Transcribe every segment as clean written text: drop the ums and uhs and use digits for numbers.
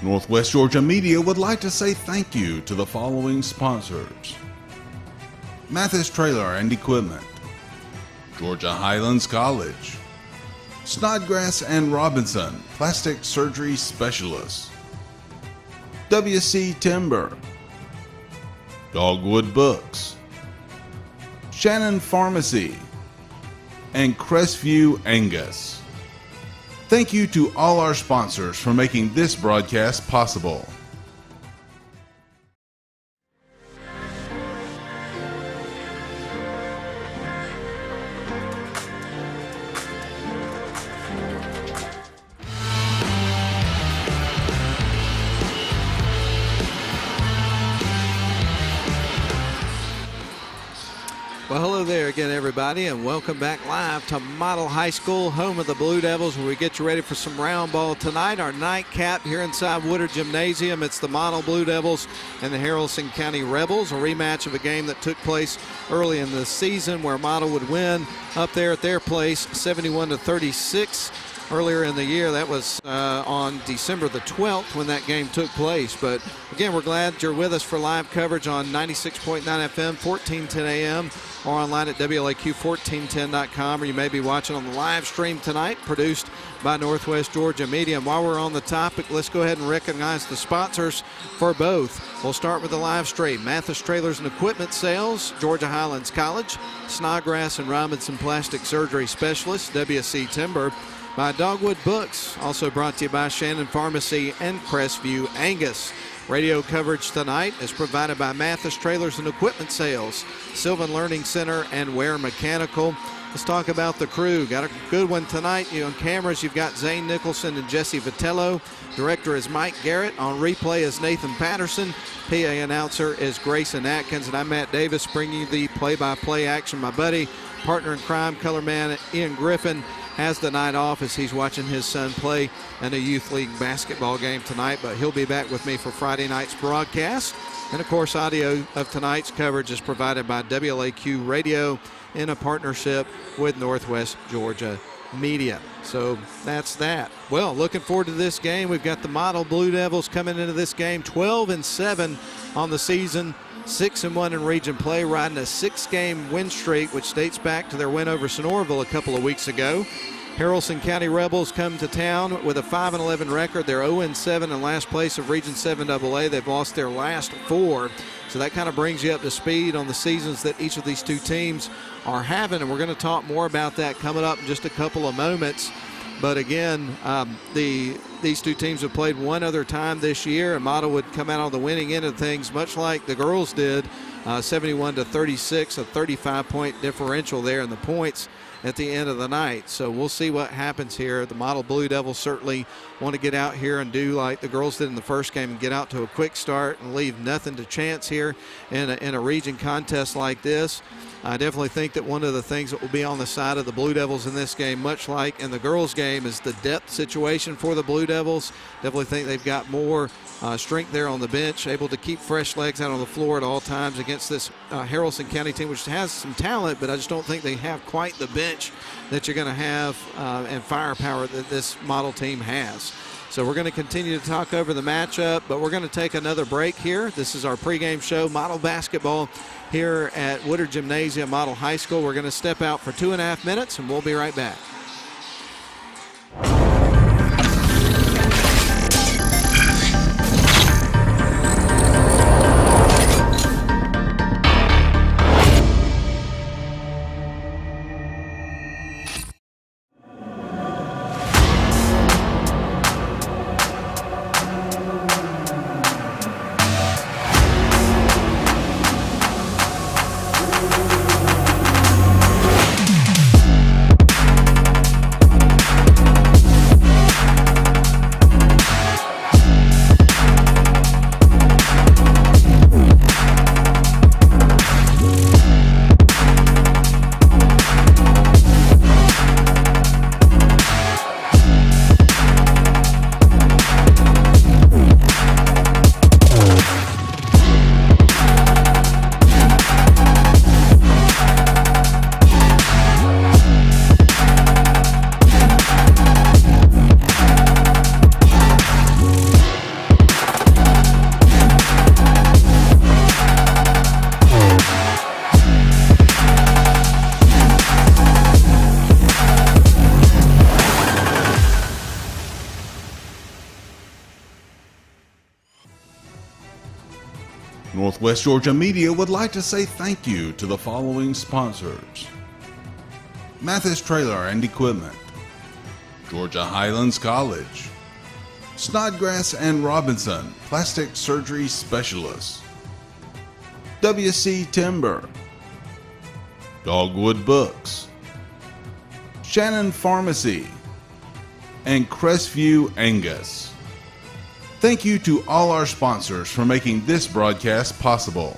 Northwest Georgia Media would like to say thank you to the following sponsors: Mathis Trailer and Equipment, Georgia Highlands College, Snodgrass and Robinson, Plastic Surgery Specialists, WC Timber, Dogwood Books, Shannon Pharmacy, and Crestview Angus. Thank you to all our sponsors for making this broadcast possible. Well, hello there again, everybody, and welcome back live to Model High School, home of the Blue Devils, where we get you ready for some round ball tonight. Our nightcap here inside Woodard Gymnasium. It's the Model Blue Devils and the Haralson County Rebels, a rematch of a game that took place early in the season where Model would win up there at their place 71-36. Earlier in the year. That was on December the 12th when that game took place. But again, we're glad you're with us for live coverage on 96.9 FM, 1410 AM, or online at WLAQ1410.com, or you may be watching on the live stream tonight, produced by Northwest Georgia Media. And while we're on the topic, let's go ahead and recognize the sponsors for both. We'll start with the live stream. Mathis Trailers and Equipment Sales, Georgia Highlands College, Snodgrass and Robinson Plastic Surgery Specialists, WC Timber, by Dogwood Books, also brought to you by Shannon Pharmacy and Crestview Angus. Radio coverage tonight is provided by Mathis Trailers and Equipment Sales, Sylvan Learning Center, and Ware Mechanical. Let's talk about the crew. Got a good one tonight. On cameras, you've got Zane Nicholson and Jesse Vitello. Director is Mike Garrett. On replay is Nathan Patterson. PA announcer is Grayson Atkins. And I'm Matt Davis, bringing you the play-by-play action. My buddy, partner in crime, color man Ian Griffin, has the night off as he's watching his son play in a youth league basketball game tonight, but he'll be back with me for Friday night's broadcast. And of course, audio of tonight's coverage is provided by WLAQ Radio in a partnership with Northwest Georgia Media. So that's that. Well, looking forward to this game. We've got the Model Blue Devils coming into this game 12-7 on the season, 6-1 in region play, riding a 6-game win streak, which dates back to their win over Sonoraville a couple of weeks ago. Haralson County Rebels come to town with a 5-11 record. They're 0-7 in last place of Region 7 AA. They've lost their last 4. So that kind of brings you up to speed on the seasons that each of these two teams are having. And we're going to talk more about that coming up in just a couple of moments. But again, these two teams have played one other time this year, and Model would come out on the winning end of things, much like the girls did, 71-36, a 35-point differential there in the points at the end of the night. So we'll see what happens here. The Model Blue Devils certainly want to get out here and do like the girls did in the first game and get out to a quick start and leave nothing to chance here in a region contest like this. I definitely think that one of the things that will be on the side of the Blue Devils in this game, much like in the girls' game, is the depth situation for the Blue Devils. Definitely think they've got more strength there on the bench, able to keep fresh legs out on the floor at all times against this Haralson County team, which has some talent, but I just don't think they have quite the bench that you're going to have and firepower that this Model team has. So we're going to continue to talk over the matchup, but we're going to take another break here. This is our pregame show, Model Basketball, here at Woodard Gymnasium Model High School. We're going to step out for 2.5 minutes, and we'll be right back. Northwest Georgia Media would like to say thank you to the following sponsors: Mathis Trailer and Equipment, Georgia Highlands College, Snodgrass and Robinson, Plastic Surgery Specialists, WC Timber, Dogwood Books, Shannon Pharmacy, and Crestview Angus. Thank you to all our sponsors for making this broadcast possible.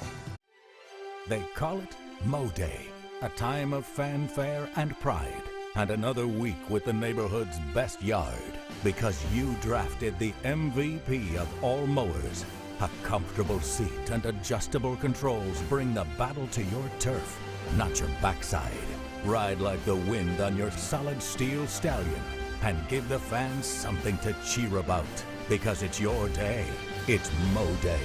They call it Mo Day, a time of fanfare and pride, and another week with the neighborhood's best yard, because you drafted the MVP of all mowers. A comfortable seat and adjustable controls bring the battle to your turf, not your backside. Ride like the wind on your solid steel stallion and give the fans something to cheer about, because it's your day. It's Mo Day.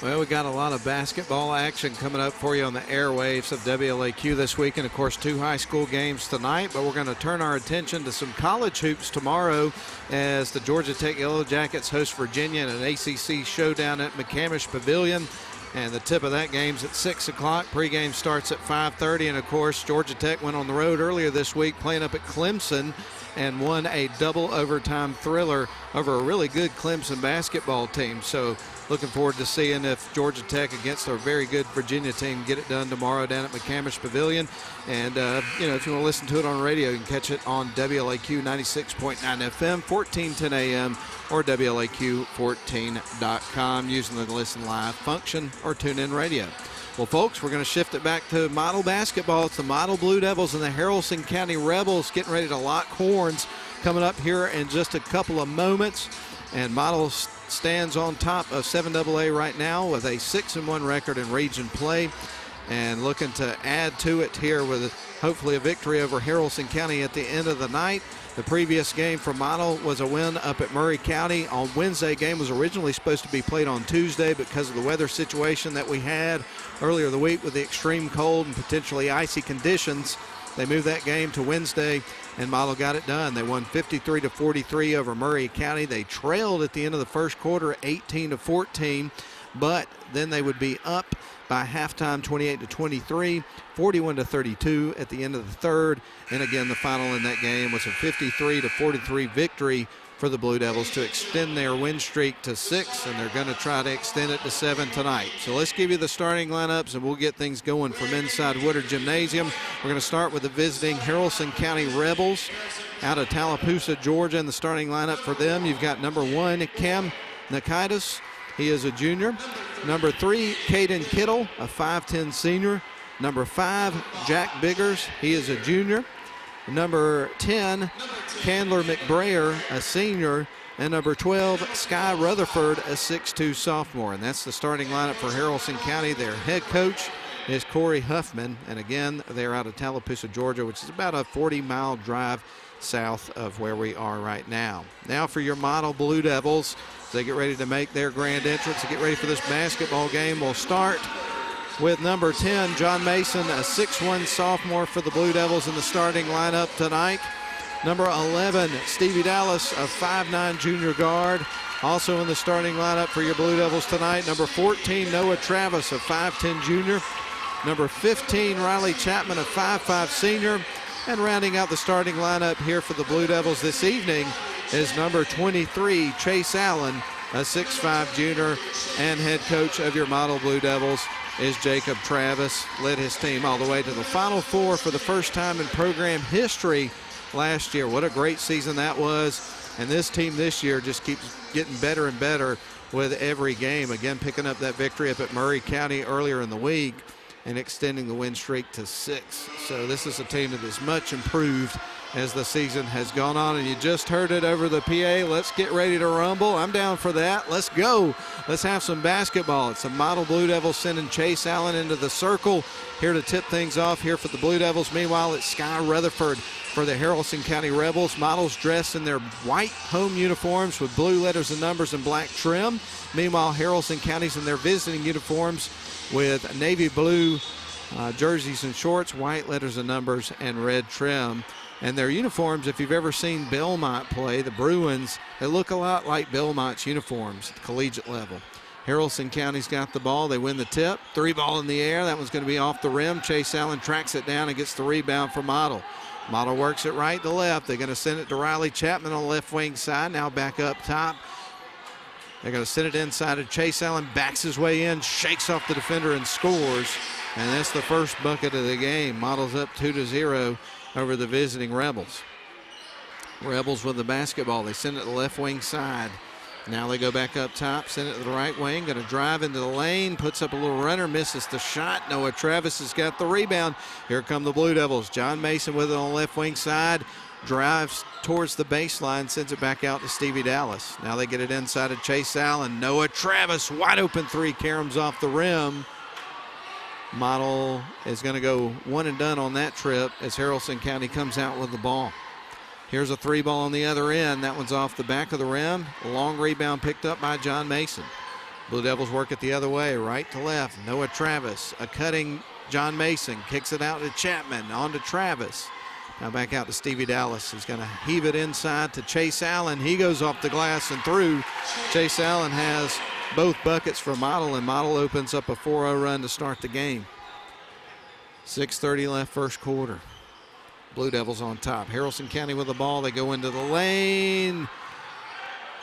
Well, we got a lot of basketball action coming up for you on the airwaves of WLAQ this week, and of course 2 high school games tonight, but we're going to turn our attention to some college hoops tomorrow as the Georgia Tech Yellow Jackets host Virginia in an ACC showdown at McCamish Pavilion. And the tip of that game's at 6 o'clock. Pregame starts at 5:30. And, of course, Georgia Tech went on the road earlier this week playing up at Clemson and won a double overtime thriller over a really good Clemson basketball team. So looking forward to seeing if Georgia Tech against a very good Virginia team get it done tomorrow down at McCamish Pavilion. And, if you want to listen to it on radio, you can catch it on WLAQ 96.9 FM, 1410 AM, or WLAQ14.com using the Listen Live function or TuneIn Radio. Well, folks, we're going to shift it back to model basketball. It's the Model Blue Devils and the Haralson County Rebels getting ready to lock horns coming up here in just a couple of moments. And Model stands on top of 7AA right now with a 6-1 record in region play, and looking to add to it here with hopefully a victory over Haralson County at the end of the night. The previous game for Model was a win up at Murray County. On Wednesday, game was originally supposed to be played on Tuesday because of the weather situation that we had earlier the week with the extreme cold and potentially icy conditions. They moved that game to Wednesday, and Model got it done. They won 53-43 over Murray County. They trailed at the end of the first quarter 18-14, but then they would be up by halftime 28-23, 41-32 at the end of the third. And again, the final in that game was a 53-43 victory for the Blue Devils to extend their win streak to 6, and they're going to try to extend it to 7 tonight. So let's give you the starting lineups, and we'll get things going from inside Woodard Gymnasium. We're going to start with the visiting Haralson County Rebels out of Tallapoosa, Georgia. In the starting lineup for them, you've got number 1, Cam Nikaitis. He is a junior. Number 3, Caden Kittle, a 5'10 senior. Number 5, Jack Biggers. He is a junior. Number 10, Candler McBrayer, a senior. And number 12, Sky Rutherford, a 6'2 sophomore. And that's the starting lineup for Haralson County. Their head coach is Corey Huffman. And again, they're out of Tallapoosa, Georgia, which is about a 40-mile drive south of where we are right now. Now for your Model Blue Devils. They get ready to make their grand entrance and get ready for this basketball game. We'll start with number 10, John Mason, a 6'1 sophomore for the Blue Devils in the starting lineup tonight. Number 11, Stevie Dallas, a 5'9 junior guard, also in the starting lineup for your Blue Devils tonight. Number 14, Noah Travis, a 5'10 junior. Number 15, Riley Chapman, a 5'5 senior. And rounding out the starting lineup here for the Blue Devils this evening is number 23, Chase Allen, a 6'5 junior, and head coach of your Model Blue Devils is Jacob Travis. Led his team all the way to the Final Four for the first time in program history last year. What a great season that was. And this team this year just keeps getting better and better with every game. Again, picking up that victory up at Murray County earlier in the week. and extending the win streak to 6. So this is a team that is much improved as the season has gone on, and you just heard it over the PA. Let's get ready to rumble. I'm down for that. Let's go. Let's have some basketball. It's the Model Blue Devils sending Chase Allen into the circle here to tip things off here for the Blue Devils. Meanwhile, it's Sky Rutherford for the Haralson County Rebels. Models dressed in their white home uniforms with blue letters and numbers and black trim. Meanwhile, Haralson County's in their visiting uniforms with navy blue jerseys and shorts, white letters and numbers, and red trim. And their uniforms, if you've ever seen Belmont play, the Bruins, they look a lot like Belmont's uniforms at the collegiate level. Haralson County's got the ball. They win the tip. 3-ball in the air. That one's going to be off the rim. Chase Allen tracks it down and gets the rebound for Model. Model works it right to left. They're going to send it to Riley Chapman on the left wing side. Now back up top. They're going to send it inside to Chase Allen. Backs his way in, shakes off the defender, and scores. And that's the first bucket of the game. Model's up 2-0 over the visiting Rebels. Rebels with the basketball. They send it to the left wing side. Now they go back up top, send it to the right wing. Going to drive into the lane, puts up a little runner, misses the shot. Noah Travis has got the rebound. Here come the Blue Devils. John Mason with it on the left wing side. Drives towards the baseline, sends it back out to Stevie Dallas. Now they get it inside of Chase Allen. Noah Travis, wide open three, caroms off the rim. Model is going to go one and done on that trip as Haralson County comes out with the ball. Here's a 3-ball on the other end. That one's off the back of the rim. A long rebound picked up by John Mason. Blue Devils work it the other way, right to left. Noah Travis, a cutting John Mason, kicks it out to Chapman, on to Travis. Now back out to Stevie Dallas. He's going to heave it inside to Chase Allen. He goes off the glass and through. Chase Allen has both buckets for Model, and Model opens up a 4-0 run to start the game. 6:30 left first quarter. Blue Devils on top. Haralson County with the ball. They go into the lane.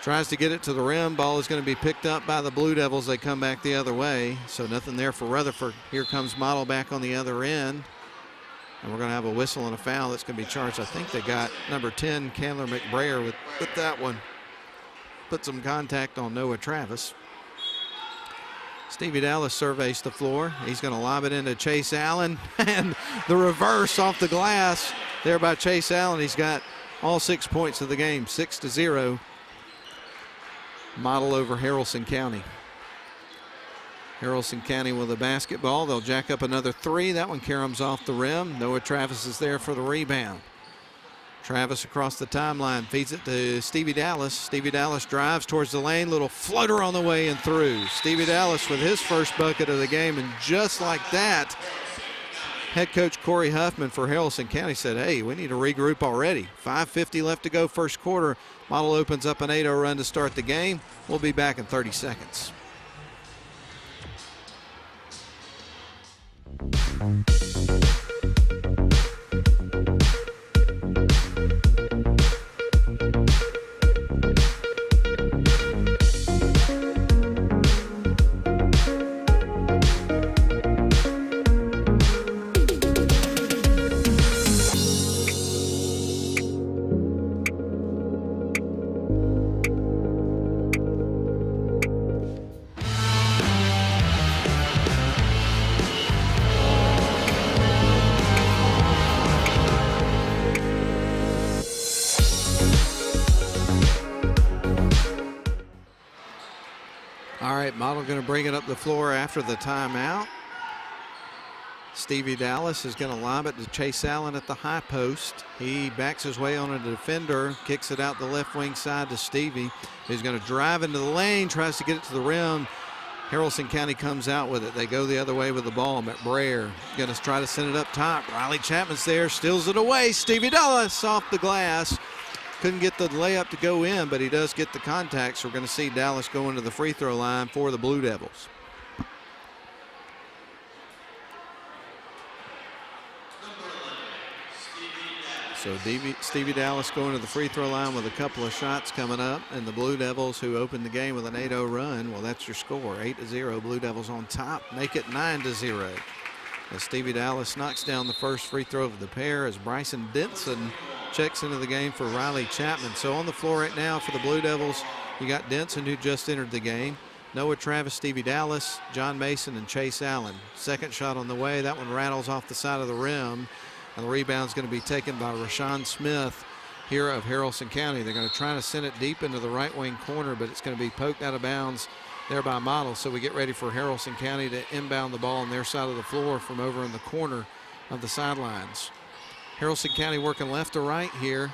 Tries to get it to the rim. Ball is going to be picked up by the Blue Devils. They come back the other way. So nothing there for Rutherford. Here comes Model back on the other end. And we're going to have a whistle and a foul that's going to be charged. I think they got number 10, Candler McBrayer, with that one. Put some contact on Noah Travis. Stevie Dallas surveys the floor. He's going to lob it into Chase Allen. And the reverse off the glass there by Chase Allen. He's got all 6 points of the game, 6-0. Model over Haralson County. Haralson County with the basketball. They'll jack up another 3. That one caroms off the rim. Noah Travis is there for the rebound. Travis across the timeline, feeds it to Stevie Dallas. Stevie Dallas drives towards the lane, little floater on the way and through. Stevie Dallas with his first bucket of the game, and just like that, head coach Corey Huffman for Haralson County said, hey, we need to regroup already. 5:50 left to go first quarter. Model opens up an 8-0 run to start the game. We'll be back in 30 seconds. Model going to bring it up the floor after the timeout. Stevie Dallas is going to lob it to Chase Allen at the high post. He backs his way on a defender, kicks it out the left wing side to Stevie. He's going to drive into the lane, tries to get it to the rim. Haralson County comes out with it. They go the other way with the ball. McBrayer going to try to send it up top. Riley Chapman's there, steals it away. Stevie Dallas off the glass. Couldn't get the layup to go in, but he does get the contact. So we're going to see Dallas go into the free throw line for the Blue Devils. So Stevie Dallas going to the free throw line with a couple of shots coming up. And the Blue Devils, who opened the game with an 8-0 run, well, that's your score. 8-0, Blue Devils on top. Make it 9-0. As Stevie Dallas knocks down the first free throw of the pair as Bryson Denson checks into the game for Riley Chapman. So on the floor right now for the Blue Devils, you got Denson, who just entered the game. Noah Travis, Stevie Dallas, John Mason, and Chase Allen. Second shot on the way. That one rattles off the side of the rim. And the rebound's going to be taken by Rashawn Smith here of Haralson County. They're going to try to send it deep into the right wing corner, but it's going to be poked out of bounds there by Model. So we get ready for Haralson County to inbound the ball on their side of the floor from over in the corner of the sidelines. Haralson County working left to right here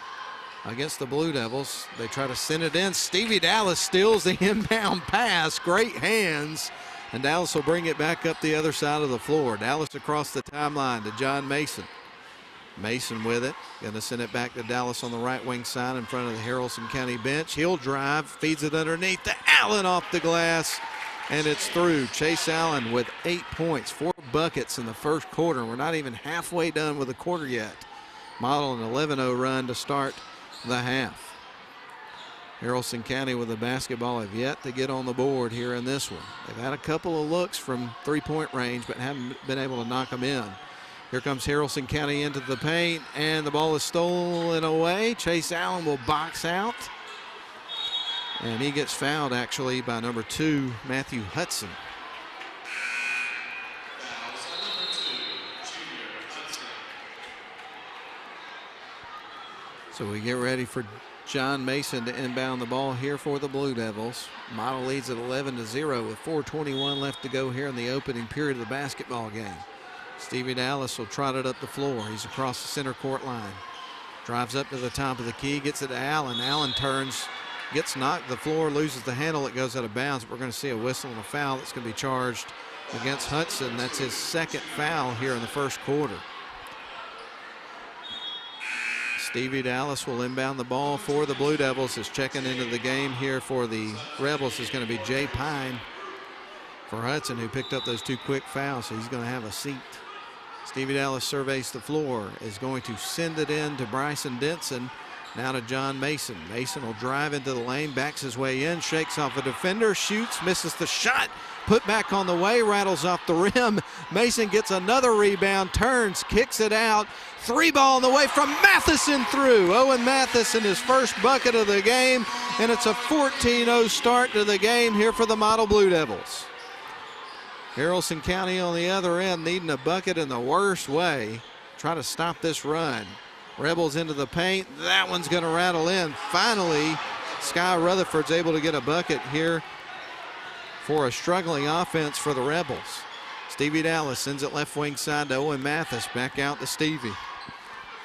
against the Blue Devils. They try to send it in. Stevie Dallas steals the inbound pass. Great hands. And Dallas will bring it back up the other side of the floor. Dallas across the timeline to John Mason. Mason with it. Going to send it back to Dallas on the right wing side in front of the Haralson County bench. He'll drive, feeds it underneath to Allen off the glass, and it's through. Chase Allen with 8 points, 4 buckets in the first quarter. We're not even halfway done with the quarter yet. Model an 11-0 run to start the half. Haralson County with the basketball have yet to get on the board here in this one. They've had a couple of looks from three-point range, but haven't been able to knock them in. Here comes Haralson County into the paint, and the ball is stolen away. Chase Allen will box out, and he gets fouled actually by number 2, Matthew Hudson. So we get ready for John Mason to inbound the ball here for the Blue Devils. Model leads at 11-0 with 4:21 left to go here in the opening period of the basketball game. Stevie Dallas will trot it up the floor. He's across the center court line. Drives up to the top of the key, gets it to Allen. Allen turns, gets knocked to the floor, loses the handle. It goes out of bounds. We're going to see a whistle and a foul that's going to be charged against Hudson. That's his second foul here in the first quarter. Stevie Dallas will inbound the ball for the Blue Devils. Is checking into the game here for the Rebels is going to be Jay Pine for Hudson, who picked up those 2 quick fouls, so he's going to have a seat. Stevie Dallas surveys the floor, is going to send it in to Bryson Denson. Now to John Mason. Mason will drive into the lane, backs his way in, shakes off a defender, shoots, misses the shot, put back on the way, rattles off the rim. Mason gets another rebound, turns, kicks it out. 3-ball on the way from Matheson through. Owen Matheson, his first bucket of the game, and it's a 14-0 start to the game here for the Model Blue Devils. Haralson County on the other end needing a bucket in the worst way. Try to stop this run. Rebels into the paint. That one's going to rattle in. Finally, Sky Rutherford's able to get a bucket here for a struggling offense for the Rebels. Stevie Dallas sends it left wing side to Owen Mathis. Back out to Stevie.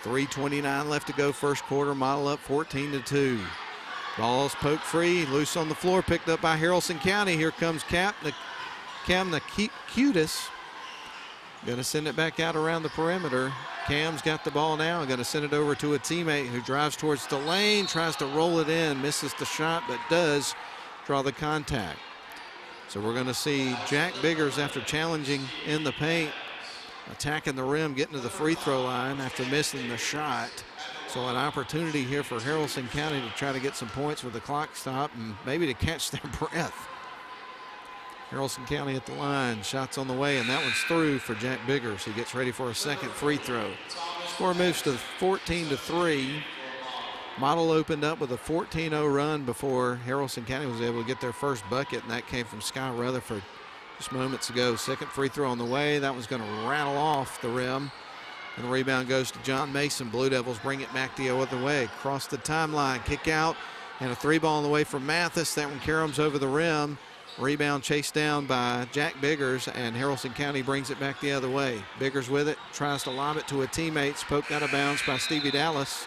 3:29 left to go first quarter. Model up 14-2. Ball's poked free. Loose on the floor. Picked up by Haralson County. Here comes Cam Nakutis. Going to send it back out around the perimeter. Cam's got the ball now. Going to send it over to a teammate who drives towards the lane, tries to roll it in, misses the shot, but does draw the contact. So we're going to see Jack Biggers, after challenging in the paint, attacking the rim, getting to the free throw line after missing the shot. So an opportunity here for Haralson County to try to get some points with the clock stop and maybe to catch their breath. Haralson County at the line, shots on the way, and that one's through for Jack Biggers. He gets ready for a second free throw. Score moves to 14-3. Model opened up with a 14-0 run before Haralson County was able to get their first bucket, and that came from Sky Rutherford just moments ago. Second free throw on the way. That one's going to rattle off the rim, and the rebound goes to John Mason. Blue Devils bring it back the other way. Across the timeline, kick out, and a 3-ball on the way from Mathis. That one caroms over the rim. Rebound chased down by Jack Biggers, and Haralson County brings it back the other way. Biggers with it, tries to lob it to a teammate. It's poked out of bounds by Stevie Dallas.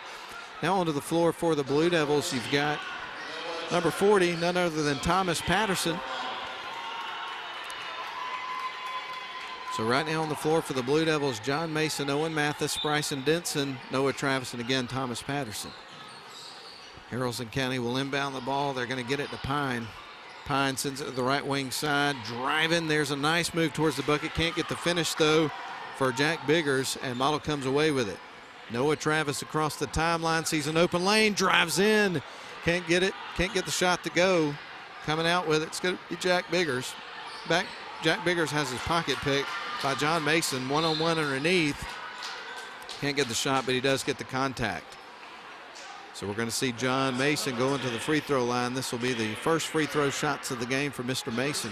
Now onto the floor for the Blue Devils. You've got number 40, none other than Thomas Patterson. So right now on the floor for the Blue Devils, John Mason, Owen Mathis, Bryson Denson, Noah Travis, and again Thomas Patterson. Haralson County will inbound the ball. They're going to get it to Pine. Pine sends it to the right wing side, driving. There's a nice move towards the bucket. Can't get the finish, though, for Jack Biggers, and Model comes away with it. Noah Travis across the timeline, sees an open lane, drives in. Can't get it, can't get the shot to go. Coming out with it, it's going to be Jack Biggers. Jack Biggers has his pocket picked by John Mason, one-on-one underneath. Can't get the shot, but he does get the contact. So we're going to see John Mason go into the free throw line. This will be the first free throw shots of the game for Mr. Mason.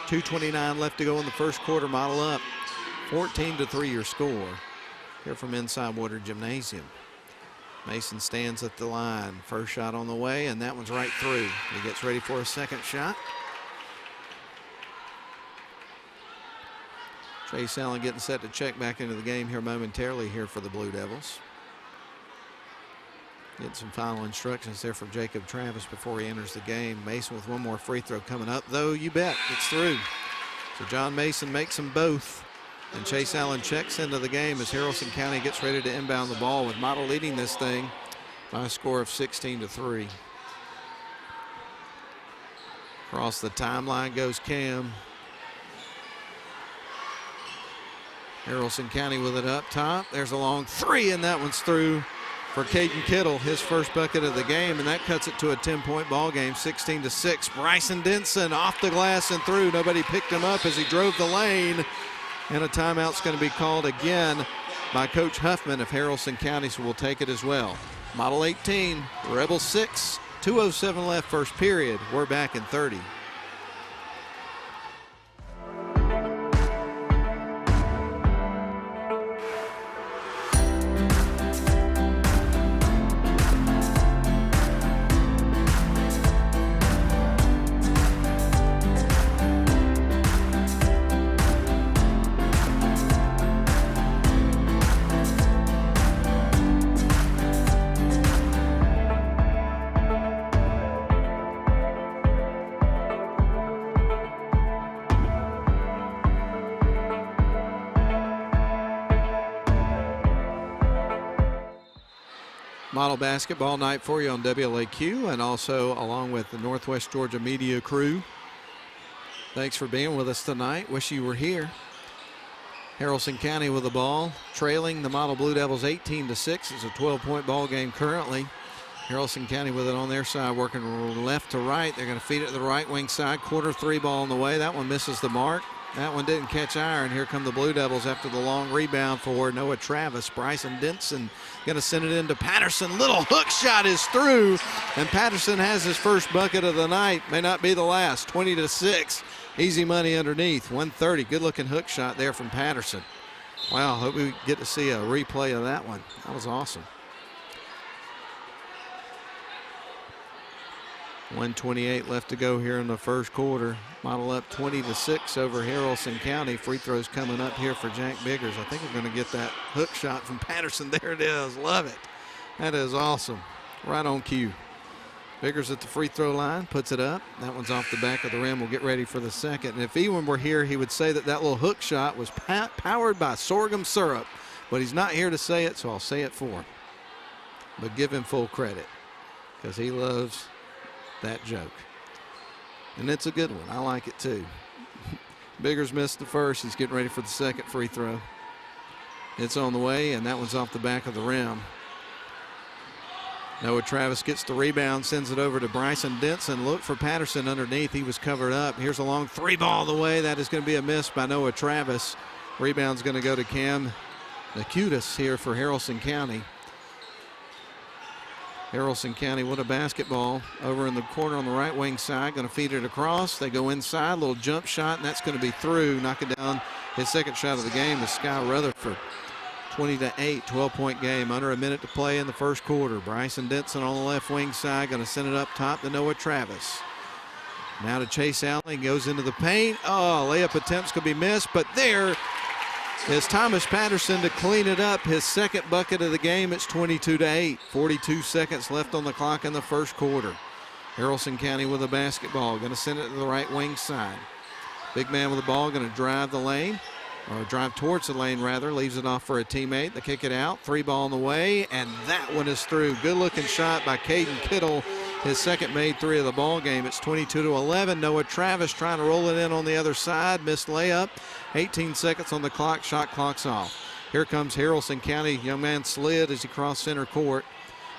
2:29 left to go in the first quarter. Model up 14-3 your score here from inside Woodard Gymnasium. Mason stands at the line. First shot on the way, and that one's right through. He gets ready for a second shot. Chase Allen getting set to check back into the game here momentarily here for the Blue Devils. Getting some final instructions there from Jacob Travis before he enters the game. Mason with one more free throw coming up, though you bet it's through. So John Mason makes them both. And Chase Allen checks into the game as Haralson County gets ready to inbound the ball, with Model leading this thing by a score of 16-3. Across the timeline goes Cam. Haralson County with it up top. There's a long three, and that one's through for Caden Kittle, his first bucket of the game, and that cuts it to a 10-point ball game, 16-6. Bryson Denson off the glass and through. Nobody picked him up as he drove the lane. And a timeout's going to be called again by Coach Huffman if Haralson County will take it as well. Model 18, Rebel 6, 2:07 left first period. We're back in 30. Model basketball night for you on WLAQ, and also along with the Northwest Georgia media crew. Thanks for being with us tonight. Wish you were here. Haralson County with the ball, trailing the Model Blue Devils 18-6. It's a 12-point ball game currently. Haralson County with it on their side, working left to right. They're going to feed it to the right wing side. Quarter three ball on the way. That one misses the mark. That one didn't catch iron. Here come the Blue Devils after the long rebound for Noah Travis. Bryson Denson going to send it into Patterson. Little hook shot is through, and Patterson has his first bucket of the night. May not be the last. 20-6. Easy money underneath. 130. Good looking hook shot there from Patterson. Wow, hope we get to see a replay of that one. That was awesome. 1:28 left to go here in the first quarter. Model up 20-6 over Haralson County. Free throws coming up here for Jack Biggers. I think we're going to get that hook shot from Patterson. There it is. Love it. That is awesome. Right on cue. Biggers at the free throw line, puts it up. That one's off the back of the rim. We'll get ready for the second. And if Ewan were here, he would say that that little hook shot was powered by sorghum syrup. But he's not here to say it, so I'll say it for him. But give him full credit, because he loves that joke. And it's a good one. I like it too. Biggers missed the first. He's getting ready for the second free throw. It's on the way, and that one's off the back of the rim. Noah Travis gets the rebound, sends it over to Bryson Denson. Look for Patterson underneath. He was covered up. Here's a long three ball the way. That is going to be a miss by Noah Travis. Rebound's going to go to Cam Nakutis here for Haralson County. Haralson County with a basketball over in the corner on the right wing side. Going to feed it across. They go inside, little jump shot, and that's going to be through. Knocking down his second shot of the game is Sky Rutherford. 20-8, 12-point game. Under a minute to play in the first quarter. Bryson Denson on the left wing side. Going to send it up top to Noah Travis. Now to Chase Allen. He goes into the paint. Oh, layup attempt's going to be missed, but there is Thomas Patterson to clean it up. His second bucket of the game. It's 22-8. 42 seconds left on the clock in the first quarter. Haralson County with a basketball. Going to send it to the right wing side. Big man with the ball. Going to drive the lane, or drive towards the lane rather. Leaves it off for a teammate. They kick it out. Three ball on the way, and that one is through. Good looking shot by Caden Kittle. His second made three of the ball game. It's 22-11. Noah Travis trying to roll it in on the other side. Missed layup. 18 seconds on the clock. Shot clock's off. Here comes Haralson County. Young man slid as he crossed center court.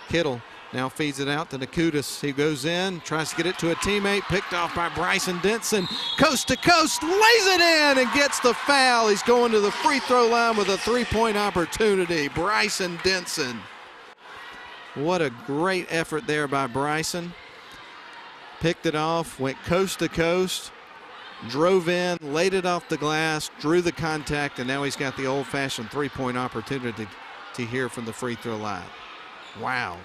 Kittle now feeds it out to Nakutis. He goes in, tries to get it to a teammate. Picked off by Bryson Denson. Coast to coast, lays it in and gets the foul. He's going to the free throw line with a three-point opportunity. Bryson Denson What a great effort there by Bryson. Picked it off, went coast to coast, drove in, laid it off the glass, drew the contact, and now he's got the old-fashioned three-point opportunity to hear from the free throw line. Wow.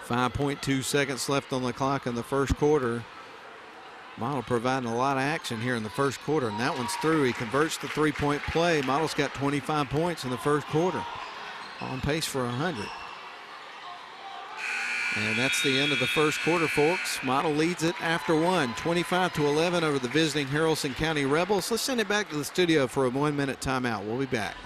5.2 seconds left on the clock in the first quarter. Model providing a lot of action here in the first quarter, and that one's through. He converts the three-point play. Model's got 25 points in the first quarter. On pace for 100. And that's the end of the first quarter, folks. Model leads it after one, 25-11 over the visiting Haralson County Rebels. Let's send it back to the studio for a 1-minute timeout. We'll be back.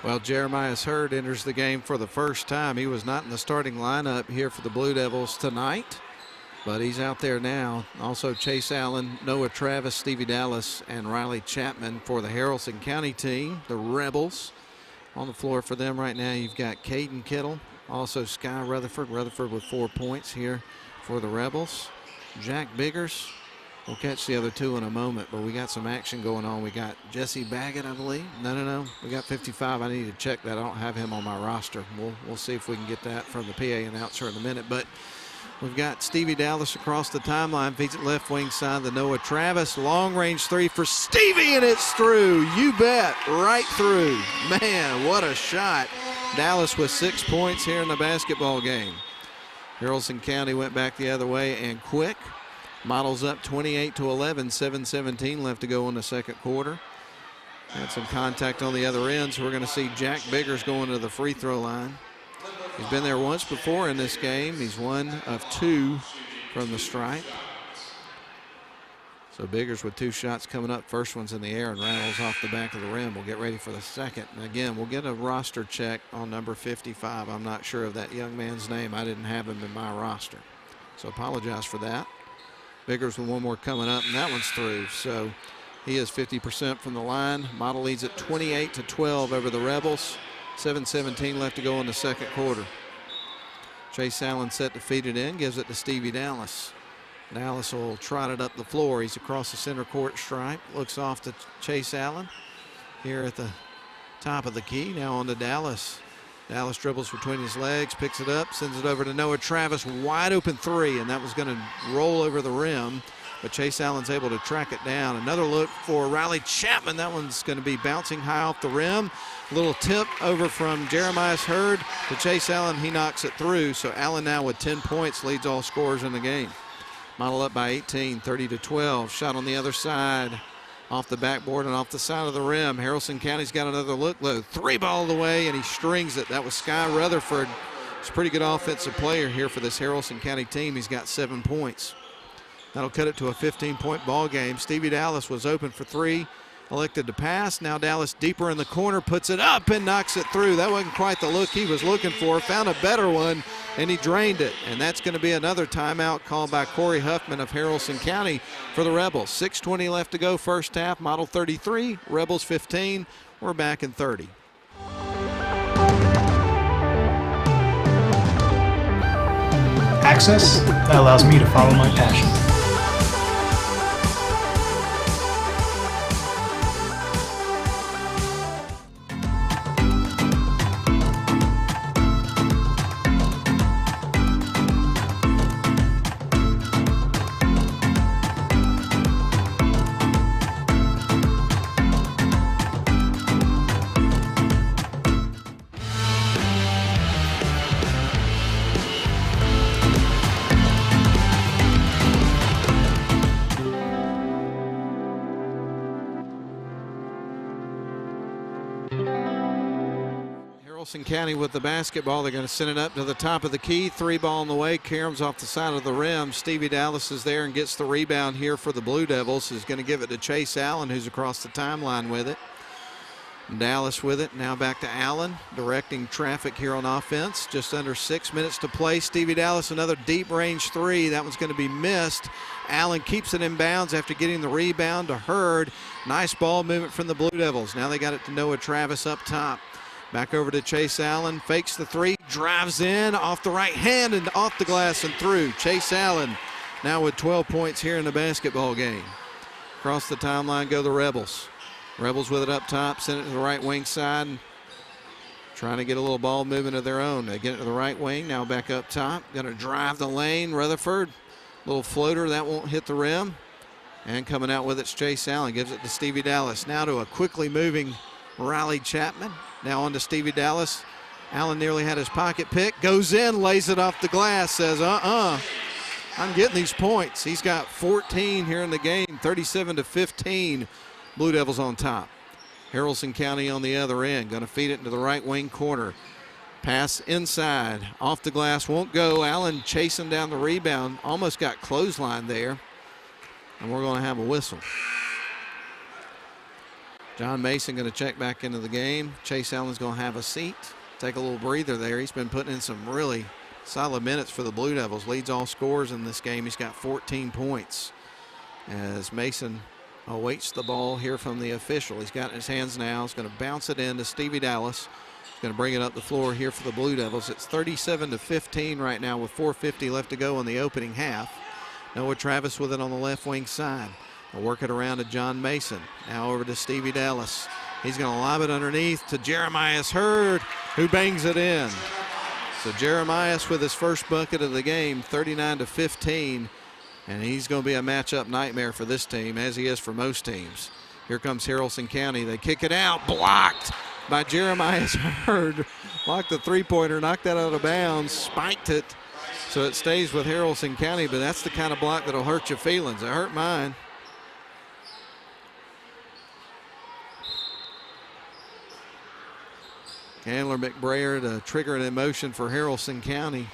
Well, Jeremiah Hurd enters the game for the first time. He was not in the starting lineup here for the Blue Devils tonight, but he's out there now. Also Chase Allen, Noah Travis, Stevie Dallas, and Riley Chapman for the Haralson County team, the Rebels. On the floor for them right now, you've got Caden Kittle, also Sky Rutherford with 4 points here for the Rebels. Jack Biggers. We'll catch the other two in a moment, but we got some action going on. We got Jesse Baggett, I believe. No. We got 55. I need to check that. I don't have him on my roster. We'll see if we can get that from the PA announcer in a minute. But we've got Stevie Dallas across the timeline. Feeds it left wing side to Noah Travis. Long range three for Stevie, and it's through. You bet. Right through. Man, what a shot. Dallas with 6 points here in the basketball game. Haralson County went back the other way and quick. Models up 28-11, 7:17 left to go in the second quarter. Had some contact on the other end, so we're going to see Jack Biggers going to the free throw line. He's been there once before in this game. He's 1 of 2 from the stripe. So Biggers with 2 shots coming up. First one's in the air and rattles off the back of the rim. We'll get ready for the second. And again, we'll get a roster check on number 55. I'm not sure of that young man's name. I didn't have him in my roster. So apologize for that. Biggers with one more coming up, and that one's through. So he is 50% from the line. Model leads at 28-12 over the Rebels. 7:17 left to go in the second quarter. Chase Allen set to feed it in, gives it to Stevie Dallas. Dallas will trot it up the floor. He's across the center court stripe. Looks off to Chase Allen here at the top of the key. Now on to Dallas. Dallas dribbles between his legs, picks it up, sends it over to Noah Travis. Wide open three, and that was going to roll over the rim. But Chase Allen's able to track it down. Another look for Riley Chapman. That one's going to be bouncing high off the rim. A little tip over from Jeremiah Hurd to Chase Allen. He knocks it through. So Allen now with 10 points leads all scorers in the game. Model up by 18, 30-12. Shot on the other side. Off the backboard and off the side of the rim. Haralson County's got another look. Low. 3 ball away, and he strings it. That was Sky Rutherford. He's a pretty good offensive player here for this Haralson County team. He's got 7 points. That'll cut it to a 15-point ball game. Stevie Dallas was open for 3, elected to pass. Now Dallas deeper in the corner, puts it up and knocks it through. That wasn't quite the look he was looking for. Found a better one, and he drained it. And that's going to be another timeout called by Corey Huffman of Haralson County for the Rebels. 6:20 left to go first half. Model 33, Rebels 15. We're back in 30. Access that allows me to follow my passion. Haralson County with the basketball. They're going to send it up to the top of the key. 3 ball on the way. Karam's off the side of the rim. Stevie Dallas is there and gets the rebound here for the Blue Devils. He's going to give it to Chase Allen, who's across the timeline with it. Dallas with it. Now back to Allen, directing traffic here on offense. Just under 6 minutes to play. Stevie Dallas, another deep range 3. That one's going to be missed. Allen keeps it in bounds after getting the rebound to Hurd. Nice ball movement from the Blue Devils. Now they got it to Noah Travis up top. Back over to Chase Allen. Fakes the 3. Drives in off the right hand and off the glass and through. Chase Allen now with 12 points here in the basketball game. Across the timeline go the Rebels. Rebels with it up top, send it to the right wing side. Trying to get a little ball movement of their own. They get it to the right wing, now back up top. Going to drive the lane, Rutherford. Little floater, that won't hit the rim. And coming out with it's Chase Allen, gives it to Stevie Dallas. Now to a quickly moving Riley Chapman. Now on to Stevie Dallas. Allen nearly had his pocket pick. Goes in, lays it off the glass, says, I'm getting these points. He's got 14 here in the game, 37-15. Blue Devils on top. Haralson County on the other end. Going to feed it into the right wing corner. Pass inside. Off the glass. Won't go. Allen chasing down the rebound. Almost got clothesline there. And we're going to have a whistle. John Mason going to check back into the game. Chase Allen's going to have a seat. Take a little breather there. He's been putting in some really solid minutes for the Blue Devils. Leads all scorers in this game. He's got 14 points. As Mason awaits the ball here from the official. He's got it in his hands now. He's going to bounce it in to Stevie Dallas. He's going to bring it up the floor here for the Blue Devils. It's 37-15 right now with 4:50 left to go in the opening half. Noah Travis with it on the left wing side. They'll work it around to John Mason. Now over to Stevie Dallas. He's going to lob it underneath to Jeremiah Hurd, who bangs it in. So Jeremiah with his first bucket of the game, 39-15. And he's going to be a matchup nightmare for this team, as he is for most teams. Here comes Haralson County. They kick it out. Blocked by Jeremiah Hurd. Blocked the three-pointer, knocked that out of bounds, spiked it. So it stays with Haralson County, but that's the kind of block that'll hurt your feelings. It hurt mine. Chandler McBrayer to trigger an emotion for Haralson County.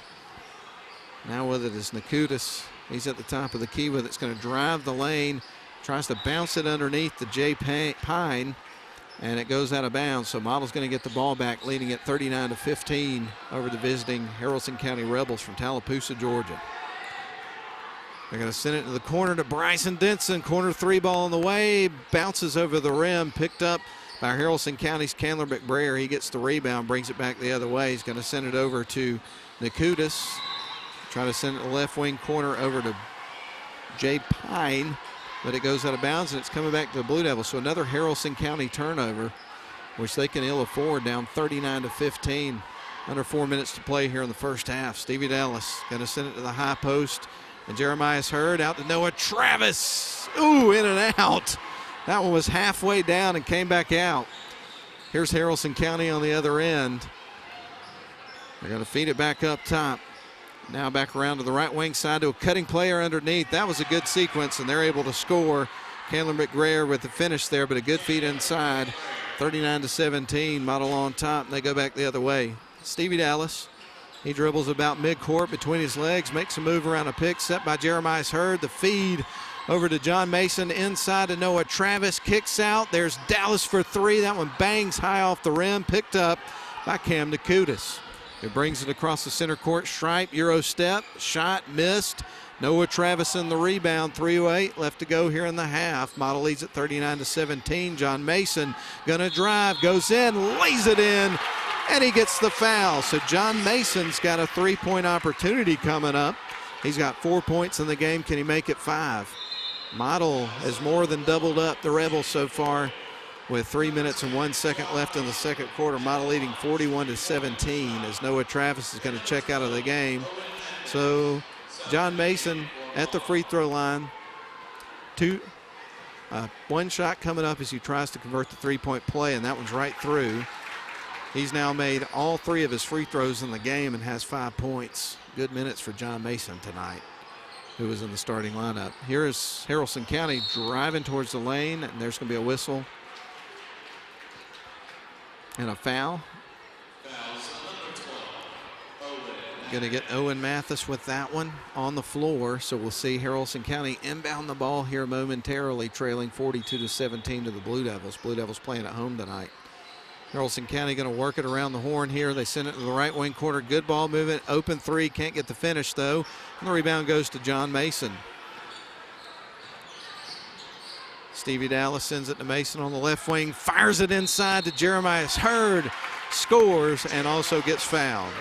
Now with it is Nakutis. He's at the top of the key with it. It's going to drive the lane. Tries to bounce it underneath to Jay Pine. And it goes out of bounds. So Model's going to get the ball back, leading at 39-15 over the visiting Haralson County Rebels from Tallapoosa, Georgia. They're going to send it to the corner to Bryson Denson. Corner 3 ball on the way. Bounces over the rim. Picked up by Haralson County's Chandler McBrayer. He gets the rebound, brings it back the other way. He's going to send it over to Nakutis. Try to send it to the left wing corner over to Jay Pine, but it goes out of bounds and it's coming back to the Blue Devils. So another Haralson County turnover, which they can ill afford, down 39-15. Under 4 minutes to play here in the first half. Stevie Dallas going to send it to the high post. And Jeremiah Hurd out to Noah Travis. Ooh, in and out. That one was halfway down and came back out. Here's Haralson County on the other end. They're going to feed it back up top. Now back around to the right wing side to a cutting player underneath. That was a good sequence, and they're able to score. Chandler McGrayer with the finish there, but a good feed inside. 39-17, Model on top, and they go back the other way. Stevie Dallas, he dribbles about midcourt between his legs, makes a move around a pick, set by Jeremiah Hurd. The feed over to John Mason, inside to Noah Travis, kicks out. There's Dallas for 3. That one bangs high off the rim, picked up by Cam Nakutis. It brings it across the center court stripe, Euro step, shot missed. Noah Travis in the rebound, 3:08 left to go here in the half. Model leads at 39-17. John Mason gonna drive, goes in, lays it in, and he gets the foul. So John Mason's got a 3-point opportunity coming up. He's got 4 points in the game. Can he make it 5? Model has more than doubled up the Rebels so far, with 3 minutes and 1 second left in the second quarter. Model leading 41-17 as Noah Travis is going to check out of the game. So John Mason at the free throw line. One shot coming up as he tries to convert the 3-point play, and that one's right through. He's now made all 3 of his free throws in the game and has 5 points. Good minutes for John Mason tonight, who was in the starting lineup. Here is Haralson County driving towards the lane, and there's going to be a whistle and a foul. Going to get Owen Mathis with that one on the floor. So we'll see Haralson County inbound the ball here momentarily, trailing 42-17 to the Blue Devils. Blue Devils playing at home tonight. Haralson County going to work it around the horn here. They send it to the right wing corner. Good ball movement. Open three. Can't get the finish though. And the rebound goes to John Mason. Stevie Dallas sends it to Mason on the left wing. Fires it inside to Jeremiah Hurd. Scores and also gets fouled.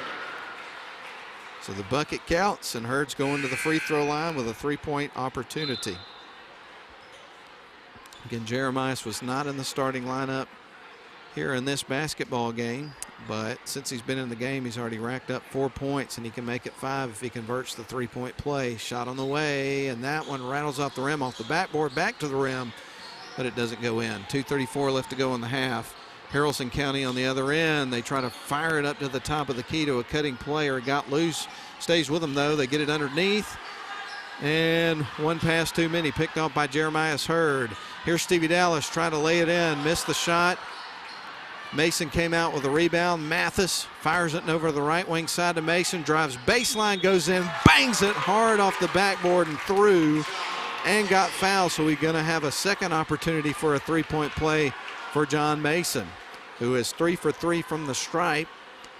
So the bucket counts, and Hurd's going to the free throw line with a three-point opportunity. Again, Jeremiah was not in the starting lineup here in this basketball game, but since he's been in the game, he's already racked up 4 points, and he can make it 5 if he converts the three-point play. Shot on the way, and that one rattles off the rim, off the backboard, back to the rim, but it doesn't go in. 2:34 left to go in the half. Haralson County on the other end. They try to fire it up to the top of the key to a cutting player. Got loose. Stays with them, though. They get it underneath. And one pass too many. Picked off by Jeremiah Hurd. Here's Stevie Dallas trying to lay it in. Missed the shot. Mason came out with a rebound. Mathis fires it over the right wing side to Mason. Drives baseline, goes in, bangs it hard off the backboard and through. And got fouled. So we're going to have a second opportunity for a three-point play for John Mason, who is 3 for 3 from the stripe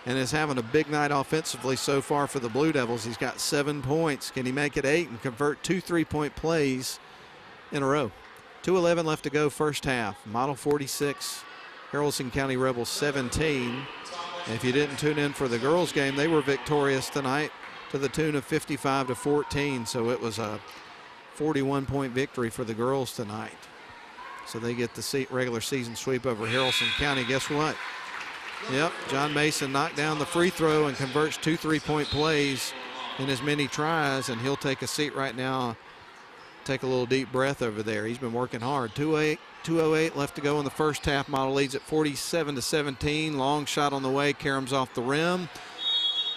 and is having a big night offensively so far for the Blue Devils. He's got 7 points. Can he make it 8 and convert 2 3-point plays in a row? 2:11 left to go first half. Model 46, Haralson County Rebels 17. And if you didn't tune in for the girls game, they were victorious tonight to the tune of 55-14. So it was a 41-point victory for the girls tonight. So they get the regular season sweep over Haralson County. Guess what? Yep, John Mason knocked down the free throw and converts 2 3-point plays in as many tries, and he'll take a seat right now, take a little deep breath over there. He's been working hard. 2:08 left to go in the first half. Model leads at 47-17. Long shot on the way, caroms off the rim.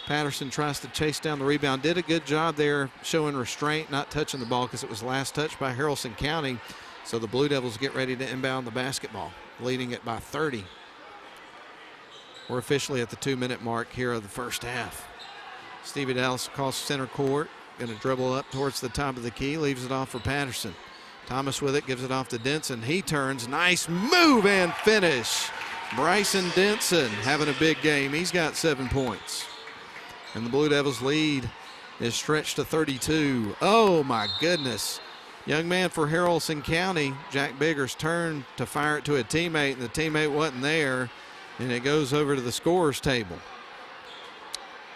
Patterson tries to chase down the rebound. Did a good job there showing restraint, not touching the ball because it was last touched by Haralson County. So the Blue Devils get ready to inbound the basketball, leading it by 30. We're officially at the 2-minute mark here of the first half. Stevie Dallas across center court, going to dribble up towards the top of the key, leaves it off for Patterson. Thomas with it, gives it off to Denson. He turns, nice move and finish. Bryson Denson having a big game. He's got 7 points. And the Blue Devils lead is stretched to 32. Oh my goodness. Young man for Haralson County, Jack Biggers, turned to fire it to a teammate, and the teammate wasn't there, and it goes over to the scorer's table.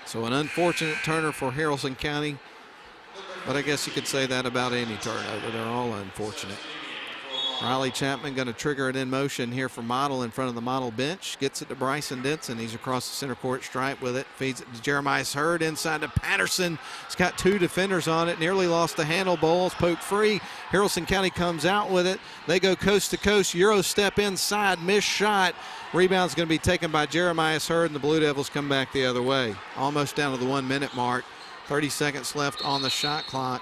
So an unfortunate turner for Haralson County, but I guess you could say that about any turnover. They're all unfortunate. Riley Chapman going to trigger it in motion here for Model in front of the Model bench. Gets it to Bryson Denson. He's across the center court stripe with it. Feeds it to Jeremiah Hurd inside to Patterson. He's got 2 defenders on it. Nearly lost the handle. Ball's poked free. Haralson County comes out with it. They go coast to coast. Euro step inside. Missed shot. Rebound's going to be taken by Jeremiah Hurd, and the Blue Devils come back the other way. Almost down to the 1-minute mark. 30 seconds left on the shot clock.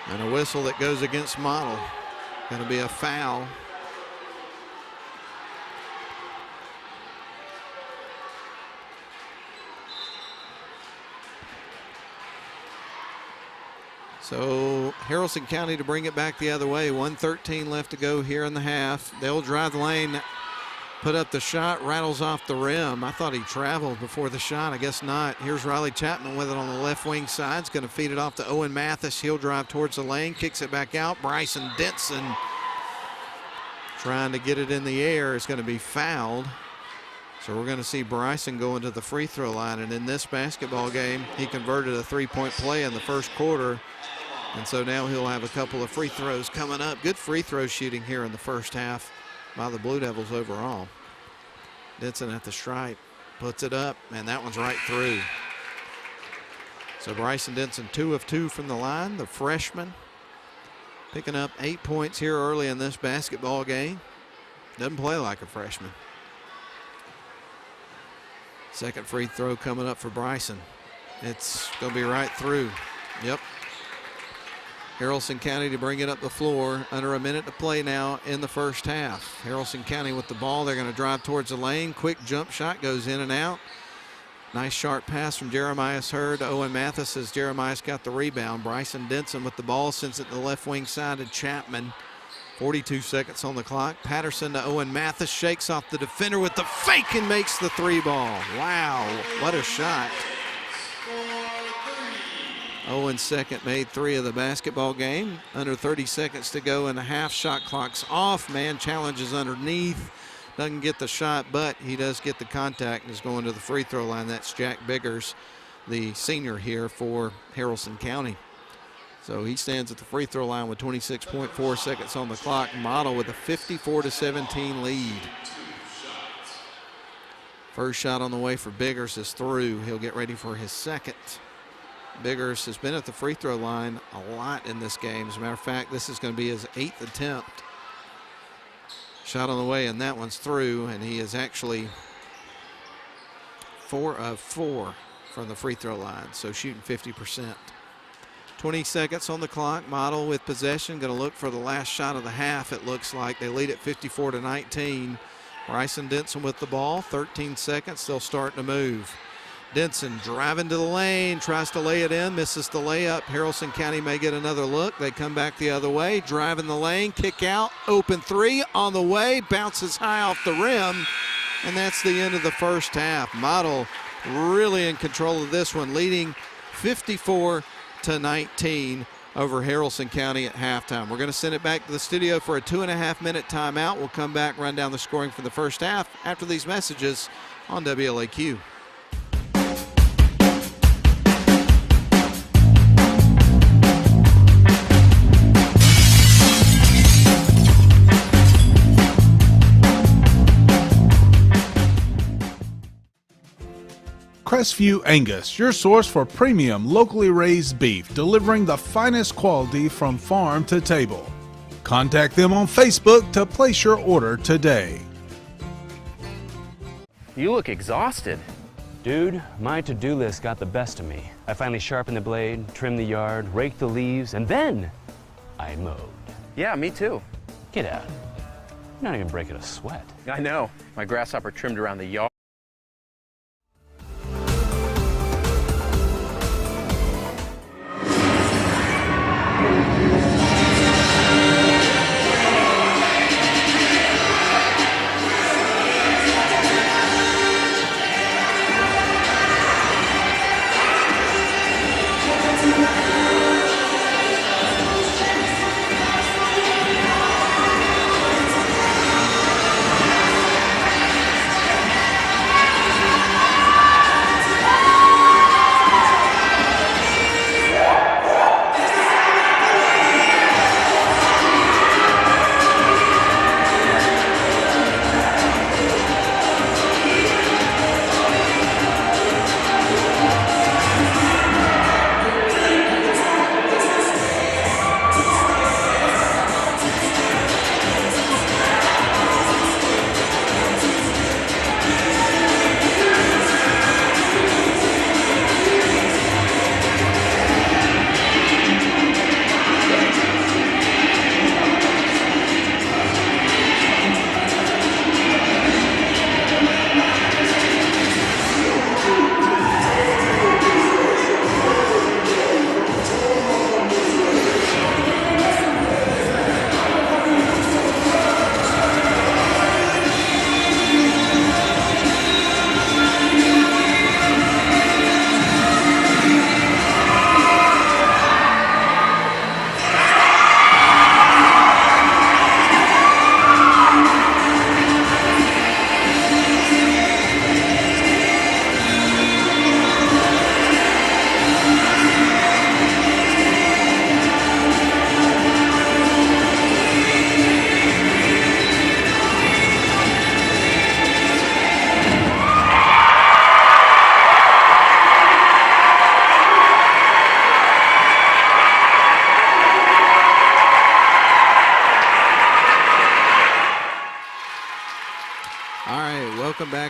And a whistle that goes against Model. Going to be a foul. So Haralson County to bring it back the other way. 1:13 left to go here in the half. They'll drive the lane, put up the shot, rattles off the rim. I thought he traveled before the shot. I guess not. Here's Riley Chapman with it on the left wing side. He's going to feed it off to Owen Mathis. He'll drive towards the lane, kicks it back out. Bryson Denson trying to get it in the air is going to be fouled. So we're going to see Bryson go into the free throw line. And in this basketball game, he converted a 3-point play in the first quarter. And so now he'll have a couple of free throws coming up. Good free throw shooting here in the first half by the Blue Devils overall. Denson at the stripe, puts it up, and that one's right through. So Bryson Denson 2 of 2 from the line, the freshman, picking up 8 points here early in this basketball game. Doesn't play like a freshman. Second free throw coming up for Bryson. It's going to be right through. Yep. Haralson County to bring it up the floor. Under a minute to play now in the first half. Haralson County with the ball. They're going to drive towards the lane. Quick jump shot goes in and out. Nice sharp pass from Jeremiah Hurd to Owen Mathis as Jeremiah's got the rebound. Bryson Denson with the ball, sends it to the left wing side to Chapman. 42 seconds on the clock. Patterson to Owen Mathis, shakes off the defender with the fake and makes the 3 ball. Wow, what a shot. Owen's second made 3 of the basketball game. Under 30 seconds to go in the half. Shot clock's off. Man challenges underneath. Doesn't get the shot, but he does get the contact and is going to the free throw line. That's Jack Biggers, the senior here for Haralson County. So he stands at the free throw line with 26.4 seconds on the clock. Model with a 54-17 lead. First shot on the way for Biggers is through. He'll get ready for his second. Biggers has been at the free throw line a lot in this game. As a matter of fact, this is going to be his 8th attempt. Shot on the way, and that one's through, and he is actually 4 of 4 from the free throw line, so shooting 50%. 20 seconds on the clock. Model with possession, going to look for the last shot of the half, it looks like. They lead at 54-19. Bryson Denson with the ball, 13 seconds, they'll start to move. Denson driving to the lane, tries to lay it in, misses the layup. Haralson County may get another look. They come back the other way, driving the lane, kick out, open 3 on the way, bounces high off the rim, and that's the end of the first half. Model really in control of this one, leading 54-19 over Haralson County at halftime. We're going to send it back to the studio for a 2.5-minute timeout. We'll come back, run down the scoring for the first half after these messages on WLAQ. Crestview Angus, your source for premium locally raised beef, delivering the finest quality from farm to table. Contact them on Facebook to place your order today. You look exhausted. Dude, my to-do list got the best of me. I finally sharpened the blade, trimmed the yard, raked the leaves, and then I mowed. Yeah, me too. Get out. You're not even breaking a sweat. I know. My grasshopper trimmed around the yard.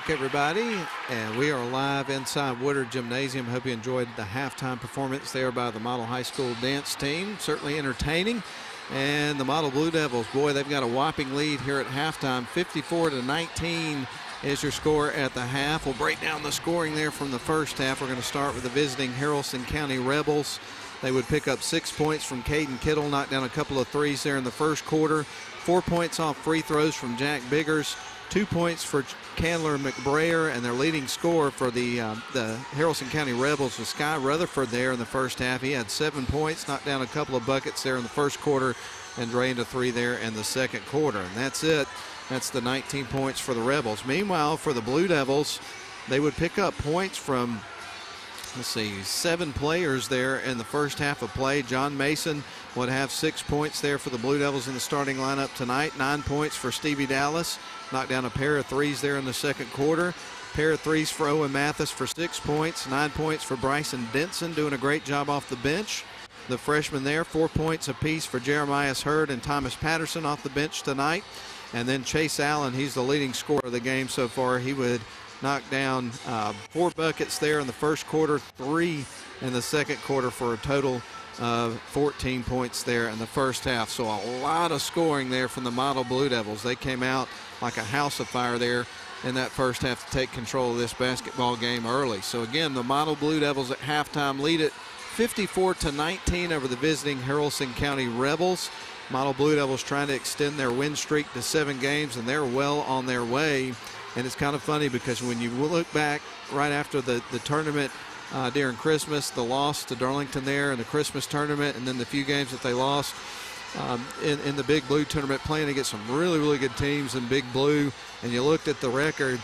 Everybody, and we are live inside Woodard Gymnasium. Hope you enjoyed the halftime performance there by the Model High School dance team. Certainly entertaining. And the Model Blue Devils, boy, they've got a whopping lead here at halftime, 54-19 is your score at the half. We'll break down the scoring there from the first half. We're going to start with the visiting Haralson County Rebels. They would pick up 6 points from Caden Kittle, knock down a couple of threes there in the first quarter. 4 points off free throws from Jack Biggers. 2 points for Candler McBrayer, and their leading scorer for the Haralson County Rebels was Sky Rutherford there in the first half. He had 7 points, knocked down a couple of buckets there in the first quarter, and drained a 3 there in the second quarter. And that's it. That's the 19 points for the Rebels. Meanwhile, for the Blue Devils, they would pick up points from, 7 players there in the first half of play. John Mason would have 6 points there for the Blue Devils in the starting lineup tonight. 9 points for Stevie Dallas. Knocked down a pair of threes there in the second quarter. Pair of threes for Owen Mathis for 6 points. 9 points for Bryson Denson, doing a great job off the bench. The freshman there, 4 points apiece for Jeremiah Hurd and Thomas Patterson off the bench tonight. And then Chase Allen, he's the leading scorer of the game so far. He would knock down 4 buckets there in the first quarter, 3 in the second quarter, for a total of 14 points there in the first half. So a lot of scoring there from the Model Blue Devils. They came out like a house of fire there in that first half to take control of this basketball game early. So again, the Model Blue Devils at halftime lead it 54-19 over the visiting Haralson County Rebels. Model Blue Devils trying to extend their win streak to 7 games, and they're well on their way. And it's kind of funny because when you look back right after the tournament during Christmas, the loss to Darlington there in the Christmas tournament, and then the few games that they lost in the Big Blue tournament, playing against some really, really good teams in Big Blue, and you looked at the record,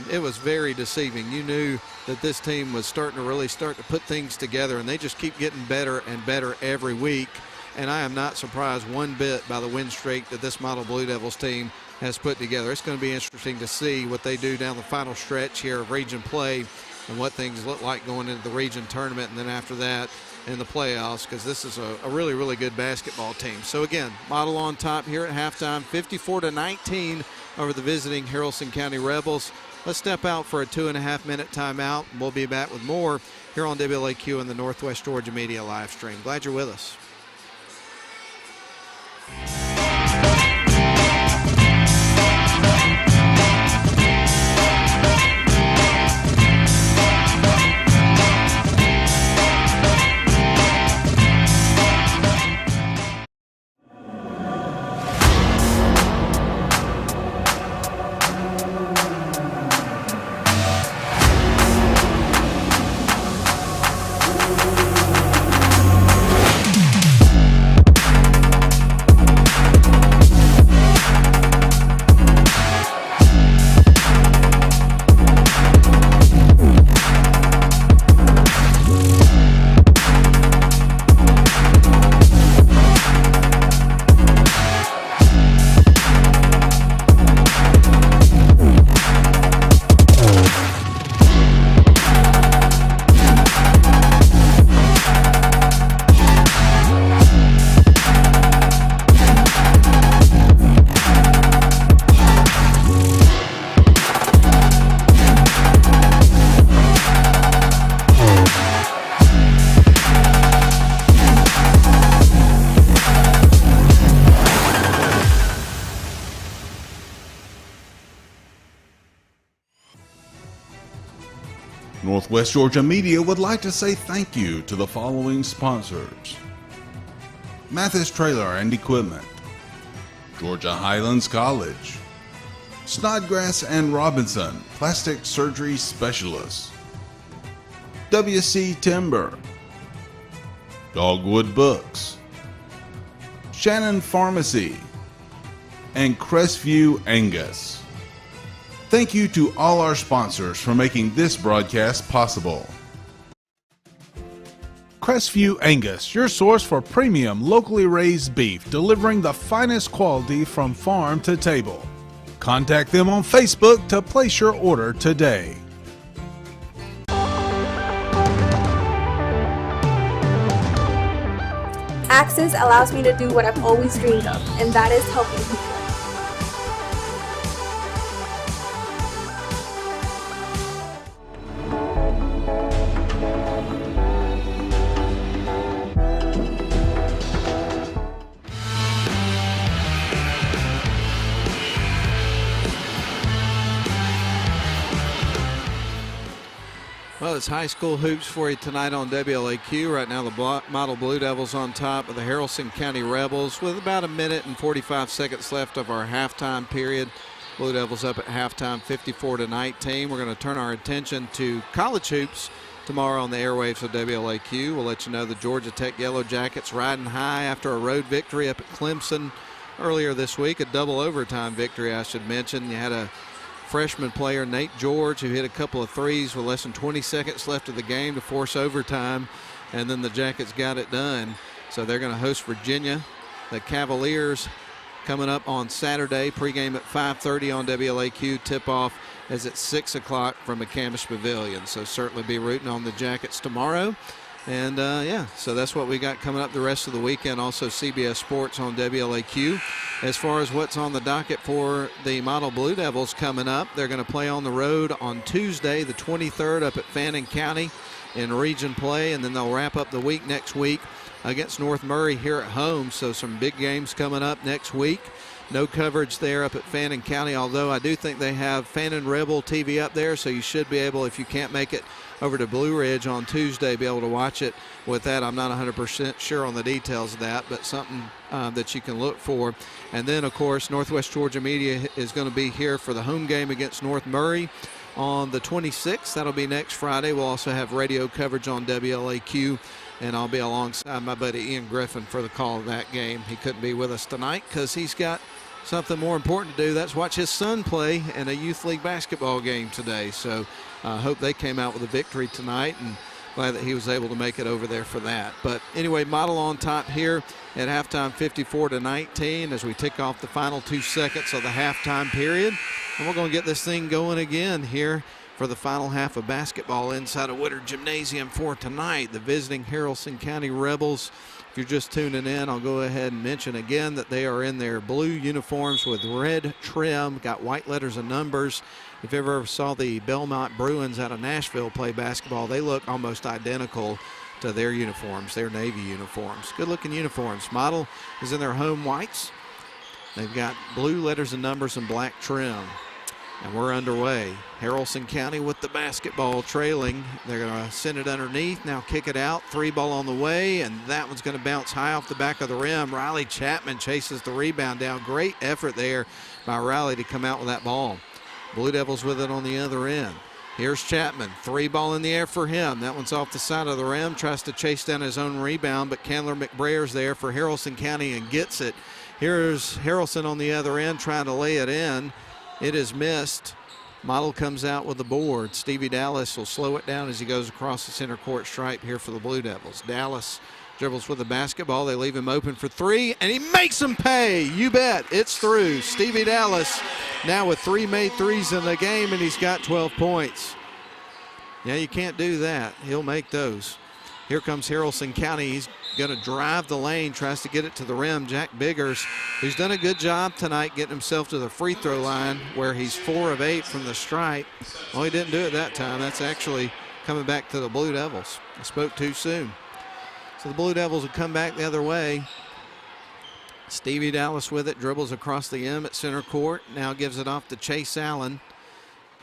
it was very deceiving. You knew that this team was starting to put things together, and they just keep getting better and better every week. And I am not surprised one bit by the win streak that this Model Blue Devils team has put together. It's going to be interesting to see what they do down the final stretch here of region play and what things look like going into the region tournament, and then after that in the playoffs, because this is a really, really good basketball team. So again, Model on top here at halftime, 54-19 over the visiting Haralson County Rebels. Let's step out for a 2.5-minute timeout. We'll be back with more here on WLAQ and the Northwest Georgia Media live stream. Glad you're with us. Northwest Georgia Media would like to say thank you to the following sponsors: Mathis Trailer and Equipment, Georgia Highlands College, Snodgrass and Robinson, Plastic Surgery Specialists, WC Timber, Dogwood Books, Shannon Pharmacy, and Crestview Angus. Thank you to all our sponsors for making this broadcast possible. Crestview Angus, your source for premium locally raised beef, delivering the finest quality from farm to table. Contact them on Facebook to place your order today. Access allows me to do what I've always dreamed of, and that is helping people. Well, it's high school hoops for you tonight on WLAQ. Right now, the Model Blue Devils on top of the Haralson County Rebels with about 1 minute and 45 seconds left of our halftime period. Blue Devils up at halftime, 54-19. We're going to turn our attention to college hoops tomorrow on the airwaves of WLAQ. We'll let you know the Georgia Tech Yellow Jackets riding high after a road victory up at Clemson earlier this week, a double overtime victory, I should mention. You had a freshman player, Nate George, who hit a couple of threes with less than 20 seconds left of the game to force overtime, and then the Jackets got it done. So they're going to host Virginia. The Cavaliers coming up on Saturday, pregame at 5:30 on WLAQ. Tip-off is at 6 o'clock from McCamish Pavilion. So certainly be rooting on the Jackets tomorrow. And, so that's what we got coming up the rest of the weekend. Also CBS Sports on WLAQ. As far as what's on the docket for the Model Blue Devils coming up, they're going to play on the road on Tuesday, the 23rd, up at Fannin County in region play. And then they'll wrap up the week next week against North Murray here at home. So some big games coming up next week. No coverage there up at Fannin County, although I do think they have Fannin Rebel TV up there, so you should be able, if you can't make it over to Blue Ridge on Tuesday, be able to watch it with that. I'm not 100% sure on the details of that, but something that you can look for. And then, of course, Northwest Georgia Media is going to be here for the home game against North Murray on the 26th. That'll be next Friday. We'll also have radio coverage on WLAQ, and I'll be alongside my buddy Ian Griffin for the call of that game. He couldn't be with us tonight because he's got something more important to do. That's watch his son play in a youth league basketball game today. So I hope they came out with a victory tonight, and glad that he was able to make it over there for that. But anyway, Model on top here at halftime, 54-19, as we tick off the final 2 seconds of the halftime period. And we're going to get this thing going again here for the final half of basketball inside of Woodard Gymnasium for tonight. The visiting Haralson County Rebels. If you're just tuning in, I'll go ahead and mention again that they are in their blue uniforms with red trim, got white letters and numbers. If you ever saw the Belmont Bruins out of Nashville play basketball, they look almost identical to their uniforms, their Navy uniforms. Good-looking uniforms. Model is in their home whites. They've got blue letters and numbers and black trim. And we're underway. Haralson County with the basketball trailing. They're going to send it underneath, now kick it out. 3 ball on the way, and that one's going to bounce high off the back of the rim. Riley Chapman chases the rebound down. Great effort there by Riley to come out with that ball. Blue Devils with it on the other end. Here's Chapman. 3 ball in the air for him. That one's off the side of the rim. Tries to chase down his own rebound, but Candler McBrair's there for Haralson County and gets it. Here's Haralson on the other end trying to lay it in. It is missed. Model comes out with the board. Stevie Dallas will slow it down as he goes across the center court stripe here for the Blue Devils. Dallas dribbles with the basketball. They leave him open for 3, and he makes them pay. You bet. It's through. Stevie Dallas now with 3 made threes in the game, and he's got 12 points. Yeah, you can't do that. He'll make those. Here comes Haralson County. He's going to drive the lane, tries to get it to the rim. Jack Biggers, who's done a good job tonight getting himself to the free throw line where he's 4 of 8 from the stripe. Well, he didn't do it that time. That's actually coming back to the Blue Devils. I spoke too soon. So the Blue Devils will come back the other way. Stevie Dallas with it, dribbles across the M at center court. Now gives it off to Chase Allen.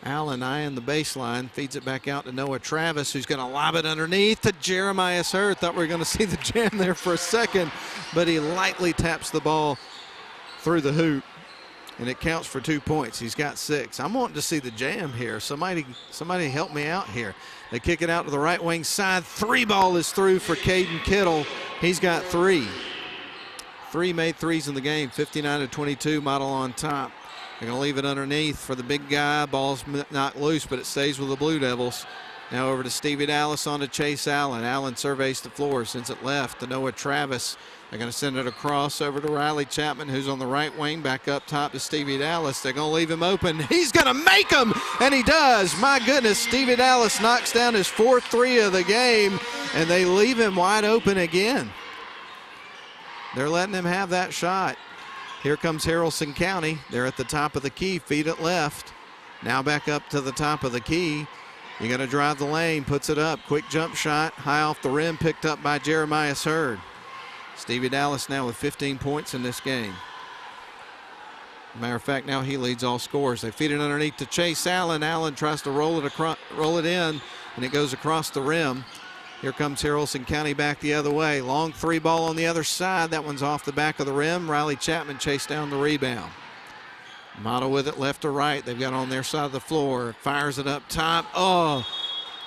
Allen eyeing the baseline, feeds it back out to Noah Travis, who's going to lob it underneath to Jeremiah Hurd. Thought we were going to see the jam there for a second, but he lightly taps the ball through the hoop, and it counts for 2 points. He's got 6. I'm wanting to see the jam here. Somebody help me out here. They kick it out to the right wing side. 3 ball is through for Caden Kittle. He's got 3. 3 made threes in the game, 59-22, Model on top. They're going to leave it underneath for the big guy. Ball's knocked loose, but it stays with the Blue Devils. Now over to Stevie Dallas, on to Chase Allen. Allen surveys the floor, sends it left to Noah Travis. They're going to send it across over to Riley Chapman, who's on the right wing, back up top to Stevie Dallas. They're going to leave him open. He's going to make him, and he does. My goodness, Stevie Dallas knocks down his 4th 3 of the game, and they leave him wide open again. They're letting him have that shot. Here comes Haralson County. They're at the top of the key, feed it left. Now back up to the top of the key. You're going to drive the lane, puts it up. Quick jump shot, high off the rim, picked up by Jeremiah Hurd. Stevie Dallas now with 15 points in this game. Matter of fact, now he leads all scorers. They feed it underneath to Chase Allen. Allen tries to roll it in. and it goes across the rim. Here comes Haralson County back the other way. Long three ball on the other side. That one's off the back of the rim. Riley Chapman chased down the rebound. Model with it left to right. They've got it on their side of the floor. Fires it up top. Oh,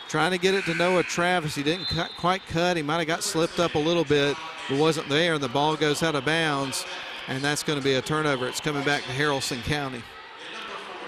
trying to get it to Noah Travis. He didn't quite cut. He might have got slipped up a little bit, but wasn't there. And the ball goes out of bounds, and that's going to be a turnover. It's coming back to Haralson County.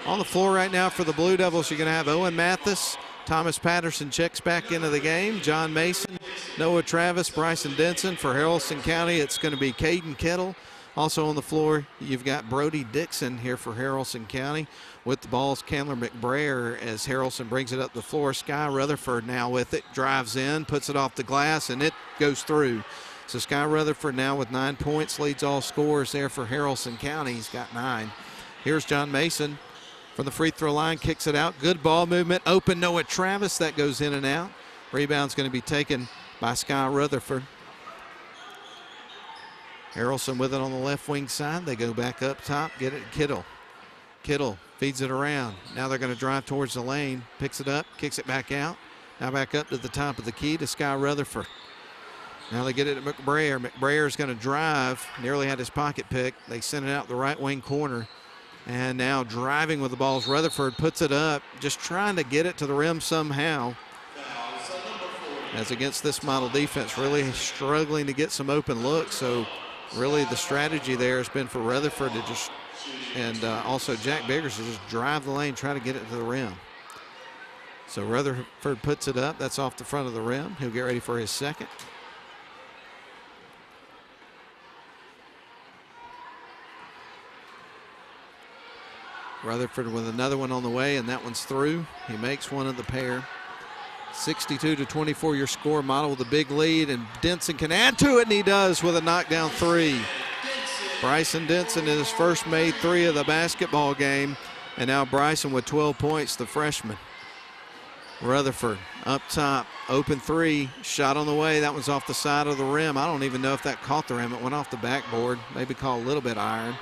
On the floor right now for the Blue Devils, you're going to have Owen Mathis. Thomas Patterson checks back into the game. John Mason, Noah Travis, Bryson Denson. For Haralson County, it's going to be Caden Kittle. Also on the floor, you've got Brody Dixon here for Haralson County. With the balls, Candler McBrayer as Haralson brings it up the floor. Sky Rutherford now with it, drives in, puts it off the glass, and it goes through. So Sky Rutherford now with 9 points, leads all scorers there for Haralson County. He's got 9. Here's John Mason from the free throw line, kicks it out. Good ball movement, open Noah Travis. That goes in and out. Rebound's going to be taken by Sky Rutherford. Haralson with it on the left wing side. They go back up top, get it to Kittle. Kittle feeds it around. Now they're going to drive towards the lane. Picks it up, kicks it back out. Now back up to the top of the key to Sky Rutherford. Now they get it to McBrayer. McBrayer's going to drive. Nearly had his pocket picked. They send it out the right wing corner. And now driving with the balls, Rutherford puts it up, just trying to get it to the rim somehow. As against this model defense, really struggling to get some open looks. So really the strategy there has been for Rutherford to just, and also Jack Biggers, to just drive the lane, try to get it to the rim. So Rutherford puts it up. That's off the front of the rim. He'll get ready for his second. Rutherford with another one on the way, and that one's through. He makes one of the pair. 62-24 your score. Model with a big lead, and Denson can add to it, and he does with a knockdown three. Bryson Denson in his first made three of the basketball game, and now Bryson with 12 points, the freshman. Rutherford up top, open three, shot on the way. That one's off the side of the rim. I don't even know if that caught the rim. It went off the backboard, maybe caught a little bit iron.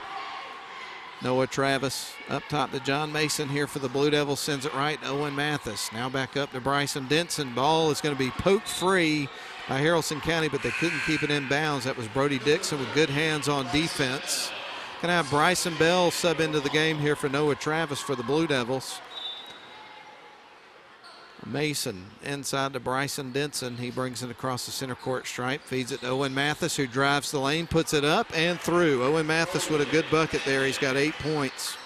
Noah Travis up top to John Mason here for the Blue Devils, sends it right to Owen Mathis. Now back up to Bryson Denson. Ball is going to be poked free by Haralson County, but they couldn't keep it in bounds. That was Brody Dixon with good hands on defense. Going to have Bryson Bell sub into the game here for Noah Travis for the Blue Devils. Mason inside to Bryson Denson. He brings it across the center court stripe, feeds it to Owen Mathis, who drives the lane, puts it up and through. Owen Mathis with a good bucket there. He's got 8 points.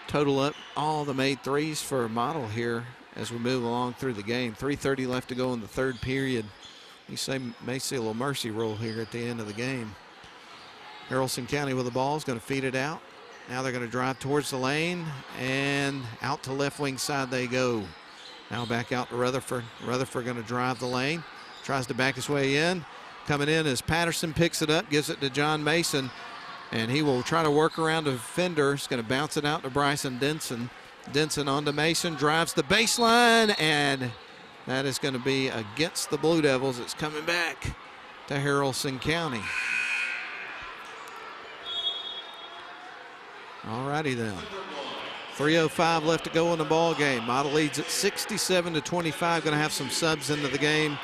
Total up all the made threes for Model here as we move along through the game. 3:30 left to go in the third period. You may see a little mercy roll here at the end of the game. Haralson County with the ball is going to feed it out. Now they're going to drive towards the lane, and out to left wing side they go. Now back out to Rutherford. Rutherford going to drive the lane. Tries to back his way in. Coming in as Patterson picks it up, gives it to John Mason, and he will try to work around a defender. He's going to bounce it out to Bryson Denson. Denson onto Mason, drives the baseline, and that is going to be against the Blue Devils. It's coming back to Haralson County. All righty then. 3:05 left to go in the ball game. Model leads at 67-25. Going to have some subs into the game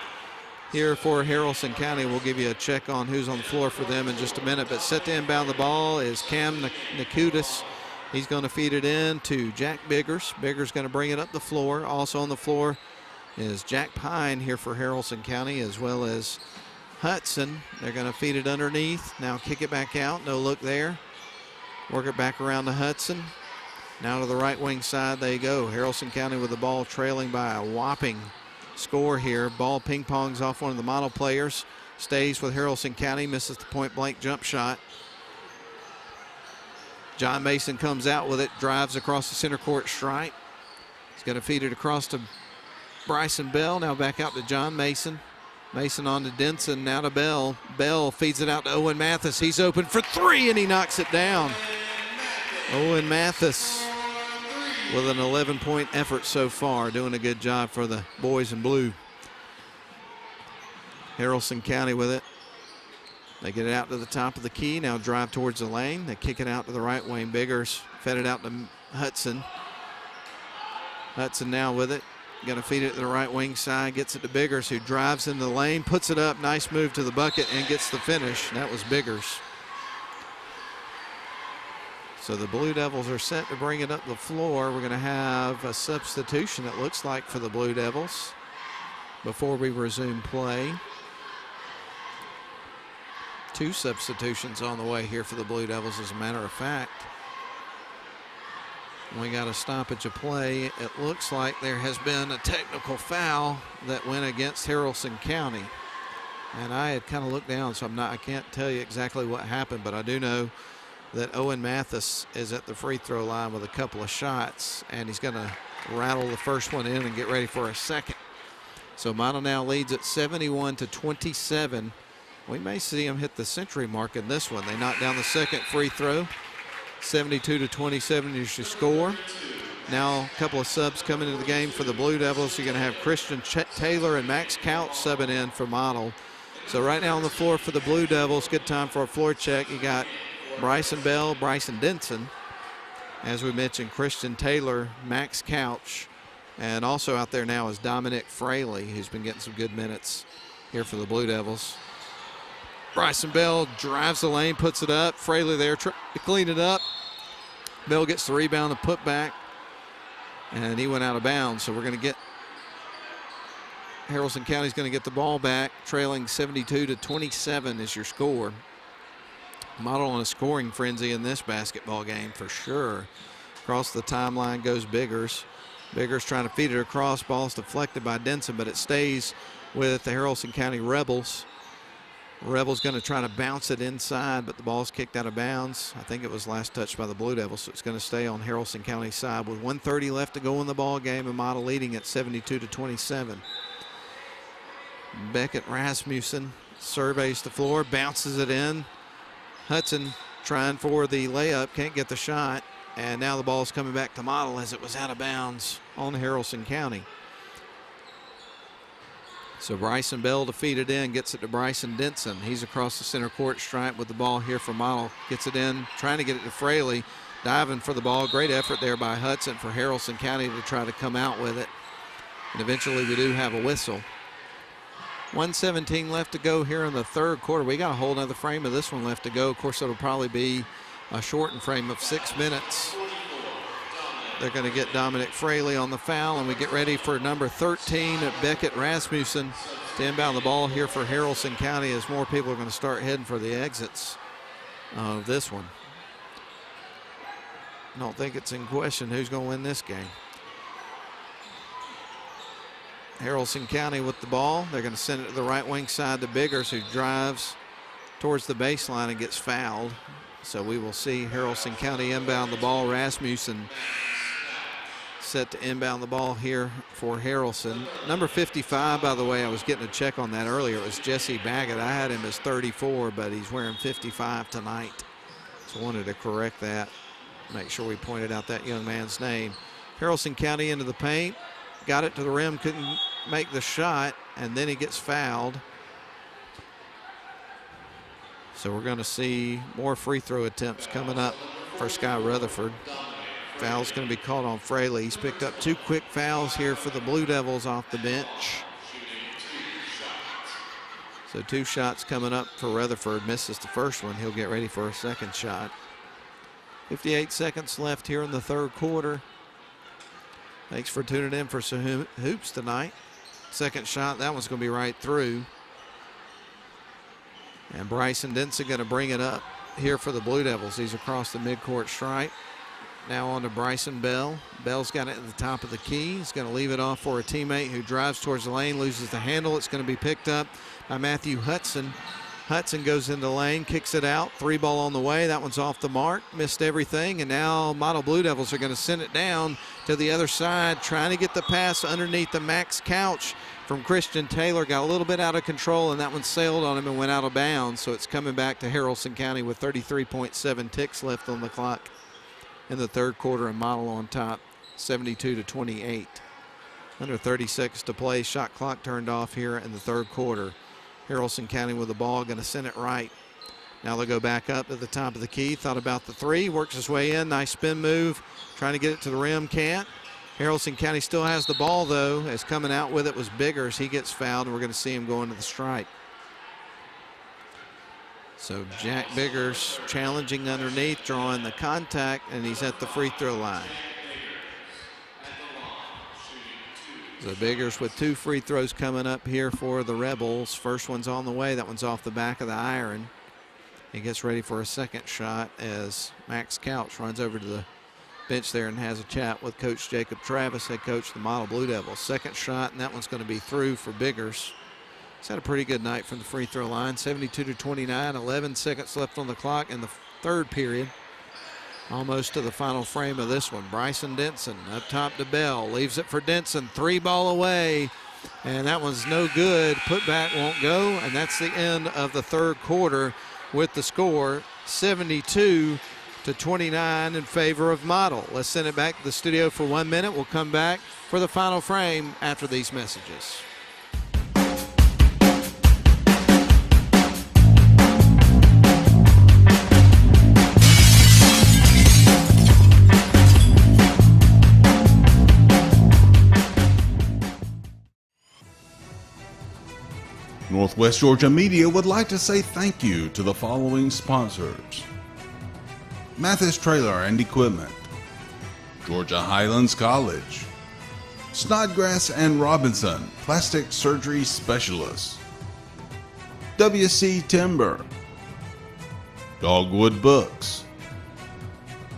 here for Haralson County. We'll give you a check on who's on the floor for them in just a minute. But set to inbound the ball is Cam Nakutis. He's going to feed it in to Jack Biggers. Biggers going to bring it up the floor. Also on the floor is Jack Pine here for Haralson County, as well as Hudson. They're going to feed it underneath. Now kick it back out. No look there. Work it back around to Hudson. Now to the right wing side they go. Haralson County with the ball trailing by a whopping score here. Ball ping pongs off one of the Model players. Stays with Haralson County, misses the point blank jump shot. John Mason comes out with it, drives across the center court stripe. He's going to feed it across to Bryson Bell. Now back out to John Mason. Mason on to Denson, now to Bell. Bell feeds it out to Owen Mathis. He's open for three, and he knocks it down. Owen Mathis with an 11-point effort so far, doing a good job for the boys in blue. Haralson County with it. They get it out to the top of the key, now drive towards the lane. They kick it out to the right wing. Biggers fed it out to Hudson. Hudson now with it. Going to feed it to the right wing side, gets it to Biggers, who drives into the lane, puts it up, nice move to the bucket, and gets the finish. And that was Biggers. So the Blue Devils are set to bring it up the floor. We're going to have a substitution, it looks like, for the Blue Devils before we resume play. 2 substitutions on the way here for the Blue Devils, as a matter of fact. We got a stoppage of play. It looks like there has been a technical foul that went against Haralson County. And I had kind of looked down, so I can't tell you exactly what happened, but I do know that Owen Mathis is at the free throw line with a couple of shots, and he's going to rattle the first one in and get ready for a second. So Model now leads at 71-27. We may see him hit the century mark in this one. They knock down the second free throw. 72-27 is your score. Now a couple of subs coming into the game for the Blue Devils. You're going to have Christian Taylor and Max Couch subbing in for Model. So right now on the floor for the Blue Devils, good time for a floor check. You got Bryson Bell, Bryson Denson. As we mentioned, Christian Taylor, Max Couch. And also out there now is Dominic Fraley, who's been getting some good minutes here for the Blue Devils. Bryson Bell drives the lane, puts it up. Fraley there trying to clean it up. Bell gets the rebound and put back, and he went out of bounds. So we're going to get Haralson County's going to get the ball back, trailing 72-27 is your score. Model on a scoring frenzy in this basketball game for sure. Across the timeline goes Biggers. Biggers trying to feed it across. Ball's deflected by Denson, but it stays with the Haralson County Rebels. Rebels going to try to bounce it inside, but the ball's kicked out of bounds. I think it was last touched by the Blue Devils, so it's going to stay on Haralson County's side with 1:30 left to go in the ball game, and Model leading at 72-27. Beckett Rasmussen surveys the floor, bounces it in. Hudson trying for the layup, can't get the shot, and now the ball's coming back to Model as it was out of bounds on Haralson County. So Bryson Bell to feed it in, gets it to Bryson Denson. He's across the center court stripe with the ball here for Model. Gets it in, trying to get it to Fraley, diving for the ball. Great effort there by Hudson for Haralson County to try to come out with it. And eventually we do have a whistle. 1:17 left to go here in the third quarter. We got a whole nother frame of this one left to go. Of course, it'll probably be a shortened frame of 6 minutes. They're going to get Dominic Fraley on the foul, and we get ready for number 13 at Beckett Rasmussen to inbound the ball here for Haralson County as more people are going to start heading for the exits of this one. I don't think it's in question who's going to win this game. Haralson County with the ball. They're going to send it to the right wing side to Biggers, who drives towards the baseline and gets fouled. So we will see Haralson County inbound the ball. Rasmussen set to inbound the ball here for Haralson. Number 55, by the way, I was getting a check on that earlier. It was Jesse Baggett. I had him as 34, but he's wearing 55 tonight. So wanted to correct that. Make sure we pointed out that young man's name. Haralson County into the paint. Got it to the rim, couldn't make the shot, and then he gets fouled. So we're going to see more free throw attempts coming up for Sky Rutherford. Foul's going to be called on Fraley. He's picked up 2 quick fouls here for the Blue Devils off the bench. So 2 shots coming up for Rutherford. Misses the first one. He'll get ready for a second shot. 58 seconds left here in the third quarter. Thanks for tuning in for some hoops tonight. Second shot, that one's going to be right through. And Bryson Denson going to bring it up here for the Blue Devils. He's across the midcourt stripe. Now on to Bryson Bell. Bell's got it at the top of the key. He's going to leave it off for a teammate who drives towards the lane, loses the handle. It's going to be picked up by Matthew Hudson. Hudson goes into the lane, kicks it out. 3 ball on the way. That one's off the mark. Missed everything. And now Model Blue Devils are going to send it down to the other side, trying to get the pass underneath the Max Couch from Christian Taylor. Got a little bit out of control, and that one sailed on him and went out of bounds. So it's coming back to Haralson County with 33.7 ticks left on the clock in the third quarter, and Model on top, 72-28. Under 30 seconds to play. Shot clock turned off here in the third quarter. Haralson County with the ball, going to send it right. Now they'll go back up to the top of the key. Thought about the 3, works his way in. Nice spin move. Trying to get it to the rim, can't. Haralson County still has the ball, though, as coming out with it was Biggers. He gets fouled, and we're going to see him go into the stripe. So Jack Biggers challenging underneath, drawing the contact, and he's at the free throw line. So Biggers with 2 free throws coming up here for the Rebels. First one's on the way. That one's off the back of the iron. He gets ready for a second shot as Max Couch runs over to the bench there and has a chat with Coach Jacob Travis, head coach of the Model Blue Devils. Second shot, and that one's going to be through for Biggers. He's had a pretty good night from the free throw line. 72-29, 11 seconds left on the clock in the third period. Almost to the final frame of this one. Bryson Denson up top to Bell. Leaves it for Denson. 3 ball away. And that one's no good. Put back won't go. And that's the end of the third quarter with the score 72-29 in favor of Model. Let's send it back to the studio for 1 minute. We'll come back for the final frame after these messages. Northwest Georgia Media would like to say thank you to the following sponsors: Mathis Trailer and Equipment, Georgia Highlands College, Snodgrass and Robinson, Plastic Surgery Specialists, WC Timber, Dogwood Books,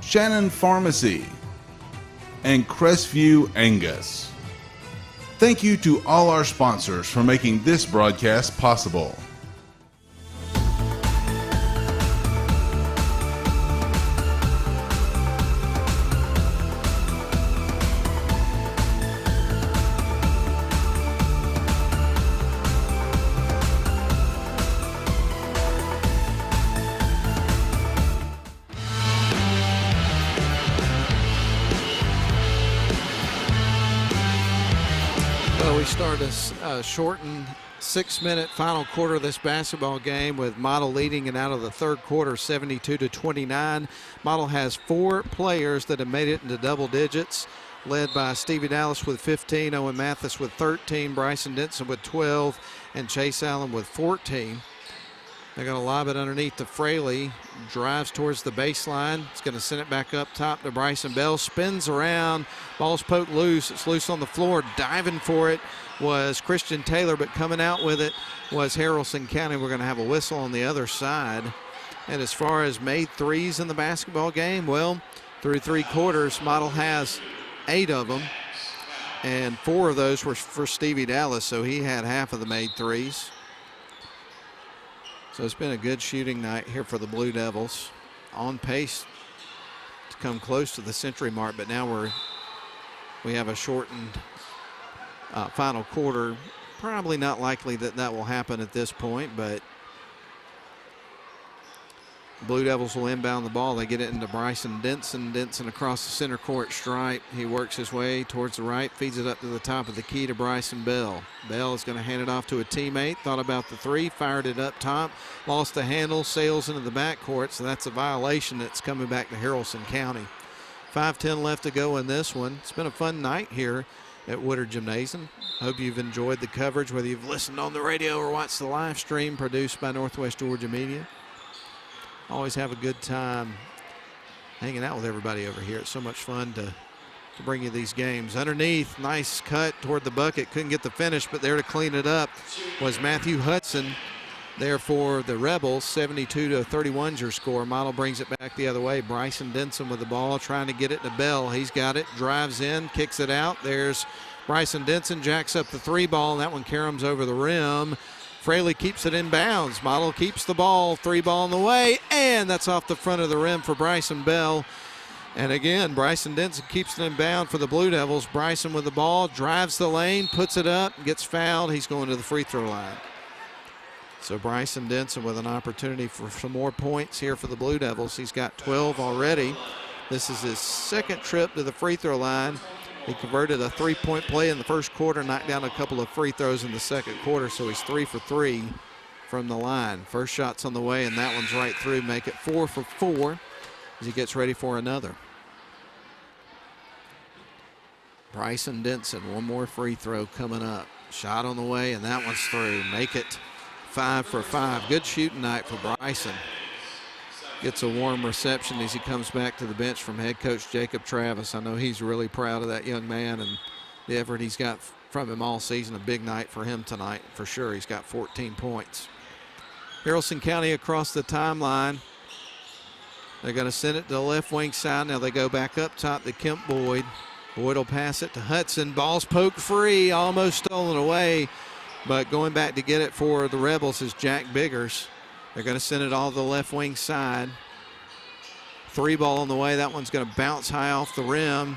Shannon Pharmacy, and Crestview Angus. Thank you to all our sponsors for making this broadcast possible. A shortened 6-minute final quarter of this basketball game with Model leading it out of the third quarter 72-29. Model has 4 players that have made it into double digits, led by Stevie Dallas with 15, Owen Mathis with 13, Bryson Denson with 12, and Chase Allen with 14. They're going to lob it underneath to Fraley. Drives towards the baseline. It's going to send it back up top to Bryson Bell. Spins around. Ball's poked loose. It's loose on the floor. Diving for it was Christian Taylor, but coming out with it was Haralson County. We're going to have a whistle on the other side. And as far as made threes in the basketball game, well, through 3 quarters, Model has 8 of them. And 4 of those were for Stevie Dallas, so he had half of the made threes. So it's been a good shooting night here for the Blue Devils. On pace to come close to the century mark, but now we have a shortened final quarter. Probably not likely that will happen at this point, but Blue Devils will inbound the ball. They get it into Bryson Denson. Denson across the center court stripe. He works his way towards the right, feeds it up to the top of the key to Bryson Bell. Bell is going to hand it off to a teammate. Thought about the 3, fired it up top, lost the handle, sails into the backcourt, so that's a violation that's coming back to Haralson County. 5:10 left to go in this one. It's been a fun night here at Woodard Gymnasium. Hope you've enjoyed the coverage, whether you've listened on the radio or watched the live stream produced by Northwest Georgia Media. Always have a good time hanging out with everybody over here. It's so much fun to bring you these games. Underneath, nice cut toward the bucket. Couldn't get the finish, but there to clean it up was Matthew Hudson. There for the Rebels, 72-31 is your score. Model brings it back the other way. Bryson Denson with the ball, trying to get it to Bell. He's got it, drives in, kicks it out. There's Bryson Denson, jacks up the 3 ball, and that one caroms over the rim. Fraley keeps it in bounds. Model keeps the ball, 3 ball in the way, and that's off the front of the rim for Bryson Bell. And again, Bryson Denson keeps it in bound for the Blue Devils. Bryson with the ball, drives the lane, puts it up, gets fouled. He's going to the free throw line. So Bryson Denson with an opportunity for some more points here for the Blue Devils. He's got 12 already. This is his second trip to the free throw line. He converted a 3-point play in the first quarter, knocked down a couple of free throws in the second quarter, so he's 3 for 3 from the line. First shot's on the way, and that one's right through. Make it 4 for 4 as he gets ready for another. Bryson Denson, one more free throw coming up. Shot on the way, and that one's through. Make it 5 for 5. Good shooting night for Bryson. Gets a warm reception as he comes back to the bench from head coach Jacob Travis. I know he's really proud of that young man and the effort he's got from him all season. A big night for him tonight, for sure. He's got 14 points. Haralson County across the timeline. They're going to send it to the left wing side. Now they go back up top to Kemp Boyd. Boyd will pass it to Hudson. Ball's poked free, almost stolen away. But going back to get it for the Rebels is Jack Biggers. They're going to send it all to the left wing side. 3 ball on the way. That one's going to bounce high off the rim.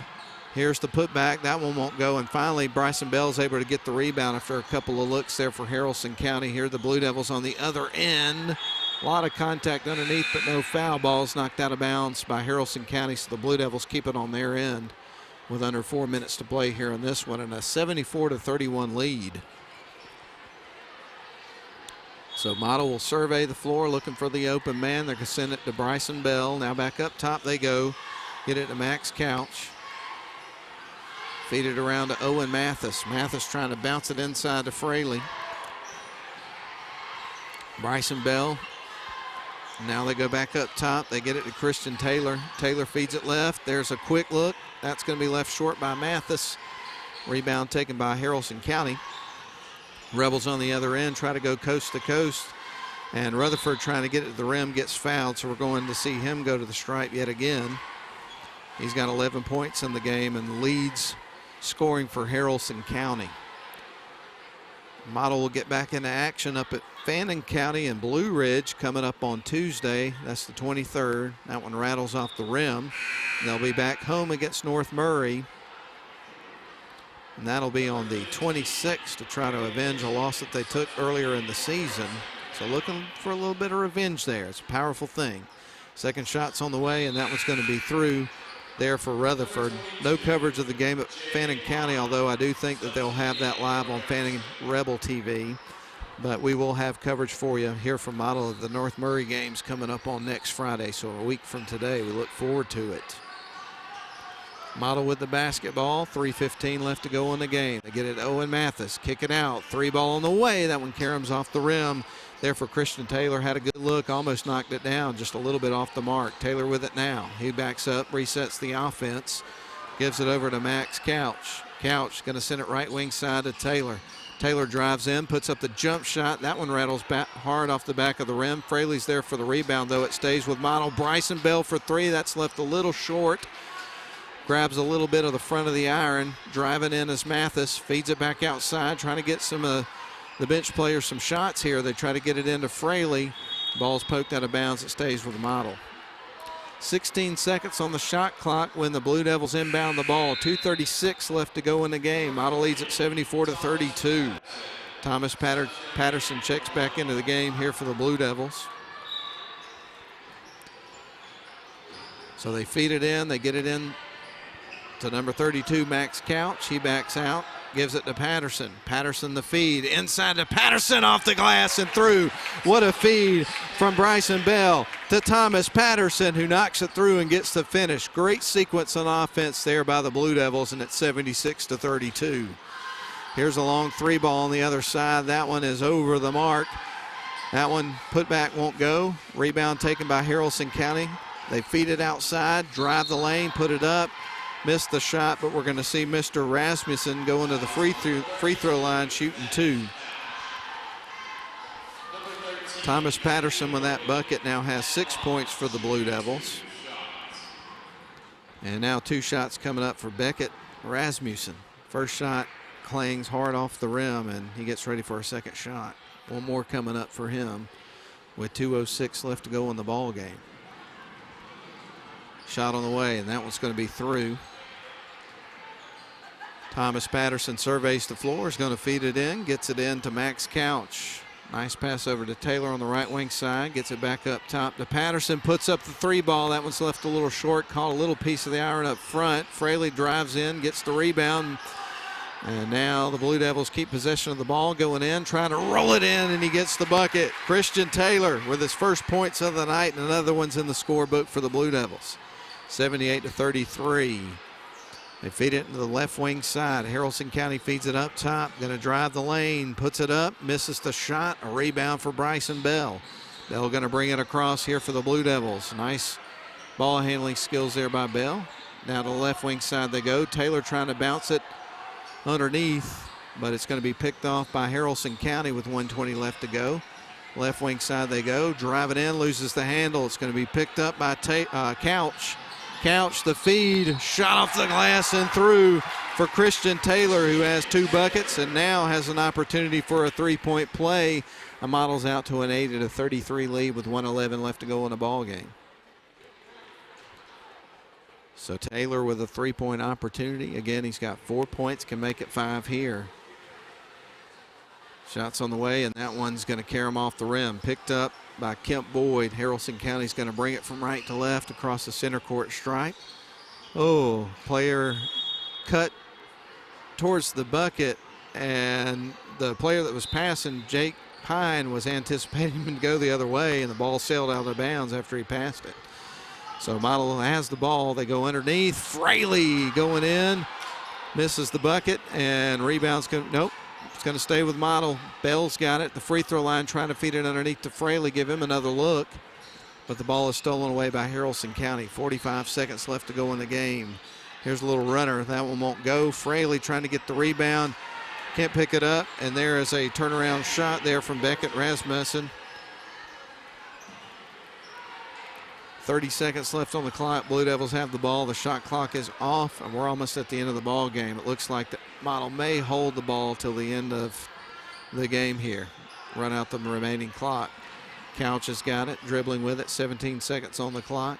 Here's the putback. That one won't go. And finally, Bryson Bell's able to get the rebound after a couple of looks there for Haralson County. Here the Blue Devils on the other end. A lot of contact underneath, but no foul. Balls knocked out of bounds by Haralson County, so the Blue Devils keep it on their end with under 4 minutes to play here in this one, and a 74-31 lead. So Model will survey the floor looking for the open man. They're going to send it to Bryson Bell. Now back up top they go. Get it to Max Couch. Feed it around to Owen Mathis. Mathis trying to bounce it inside to Fraley. Bryson Bell. Now they go back up top. They get it to Christian Taylor. Taylor feeds it left. There's a quick look. That's going to be left short by Mathis. Rebound taken by Haralson County. Rebels on the other end try to go coast to coast. And Rutherford trying to get it to the rim gets fouled, so we're going to see him go to the stripe yet again. He's got 11 points in the game and leads scoring for Haralson County. Model will get back into action up at Fannin County and Blue Ridge coming up on Tuesday. That's the 23rd. That one rattles off the rim. They'll be back home against North Murray. And that'll be on the 26th to try to avenge a loss that they took earlier in the season. So looking for a little bit of revenge there. It's a powerful thing. Second shot's on the way, and that one's going to be through there for Rutherford. No coverage of the game at Fannin County, although I do think that they'll have that live on Fannin Rebel TV. But we will have coverage for you here from Model of the North Murray games coming up on next Friday. So a week from today, we look forward to it. Model with the basketball, 3:15 left to go in the game. They get it Owen Mathis, kick it out, 3 ball on the way. That one caroms off the rim. There for Christian Taylor, had a good look, almost knocked it down, just a little bit off the mark. Taylor with it now. He backs up, resets the offense, gives it over to Max Couch. Couch going to send it right wing side to Taylor. Taylor drives in, puts up the jump shot. That one rattles back hard off the back of the rim. Fraley's there for the rebound, though. It stays with Model. Bryson Bell for 3. That's left a little short. Grabs a little bit of the front of the iron. Driving in as Mathis. Feeds it back outside, trying to get some of the bench players some shots here. They try to get it into Fraley. Ball's poked out of bounds. It stays with Model. 16 seconds on the shot clock when the Blue Devils inbound the ball. 2:36 left to go in the game. Model leads at 74-32. Thomas Patterson checks back into the game here for the Blue Devils. So they feed it in. They get it in to number 32, Max Couch. He backs out. Gives it to Patterson. Patterson the feed. Inside to Patterson, off the glass and through. What a feed from Bryson Bell to Thomas Patterson, who knocks it through and gets the finish. Great sequence on offense there by the Blue Devils, and it's 76-32. Here's a long 3 ball on the other side. That one is over the mark. That one put back won't go. Rebound taken by Haralson County. They feed it outside, drive the lane, put it up. Missed the shot, but we're going to see Mr. Rasmussen going to the free throw line shooting 2. Thomas Patterson with that bucket now has 6 points for the Blue Devils. And now 2 shots coming up for Beckett Rasmussen. First shot clangs hard off the rim, and he gets ready for a second shot. One more coming up for him with 2:06 left to go in the ball game. Shot on the way, and that one's going to be through. Thomas Patterson surveys the floor, is going to feed it in, gets it in to Max Couch. Nice pass over to Taylor on the right wing side, gets it back up top to Patterson, puts up the 3 ball. That one's left a little short, caught a little piece of the iron up front. Fraley drives in, gets the rebound, and now the Blue Devils keep possession of the ball, going in, trying to roll it in, and he gets the bucket. Christian Taylor with his first points of the night, and another one's in the scorebook for the Blue Devils. 78-33. They feed it into the left wing side. Haralson County feeds it up top. Going to drive the lane. Puts it up. Misses the shot. A rebound for Bryson Bell. Bell going to bring it across here for the Blue Devils. Nice ball handling skills there by Bell. Now to the left wing side they go. Taylor trying to bounce it underneath, but it's going to be picked off by Haralson County with 1:20 left to go. Left wing side they go. Drive it in. Loses the handle. It's going to be picked up by Couch. Couch, the feed, shot off the glass and through for Christian Taylor, who has 2 buckets and now has an opportunity for a 3-point play. The Models out to an 80-33 lead with 1:11 left to go in the ball game. So Taylor with a 3-point opportunity. Again, he's got 4 points, can make it 5 here. Shots on the way, and that one's going to carry him off the rim. Picked up by Kemp Boyd. Haralson County's going to bring it from right to left across the center court stripe. Oh, player cut towards the bucket, and the player that was passing, Jake Pine, was anticipating him to go the other way, and the ball sailed out of bounds after he passed it. So Model has the ball. They go underneath. Fraley going in. Misses the bucket, and rebounds. Nope. It's going to stay with Model. Bell's got it. The free throw line trying to feed it underneath to Fraley. Give him another look. But the ball is stolen away by Haralson County. 45 seconds left to go in the game. Here's a little runner. That one won't go. Fraley trying to get the rebound. Can't pick it up. And there is a turnaround shot there from Beckett Rasmussen. 30 seconds left on the clock. Blue Devils have the ball. The shot clock is off, and we're almost at the end of the ball game. It looks like the Model may hold the ball till the end of the game here. Run out the remaining clock. Couch has got it, dribbling with it. 17 seconds on the clock.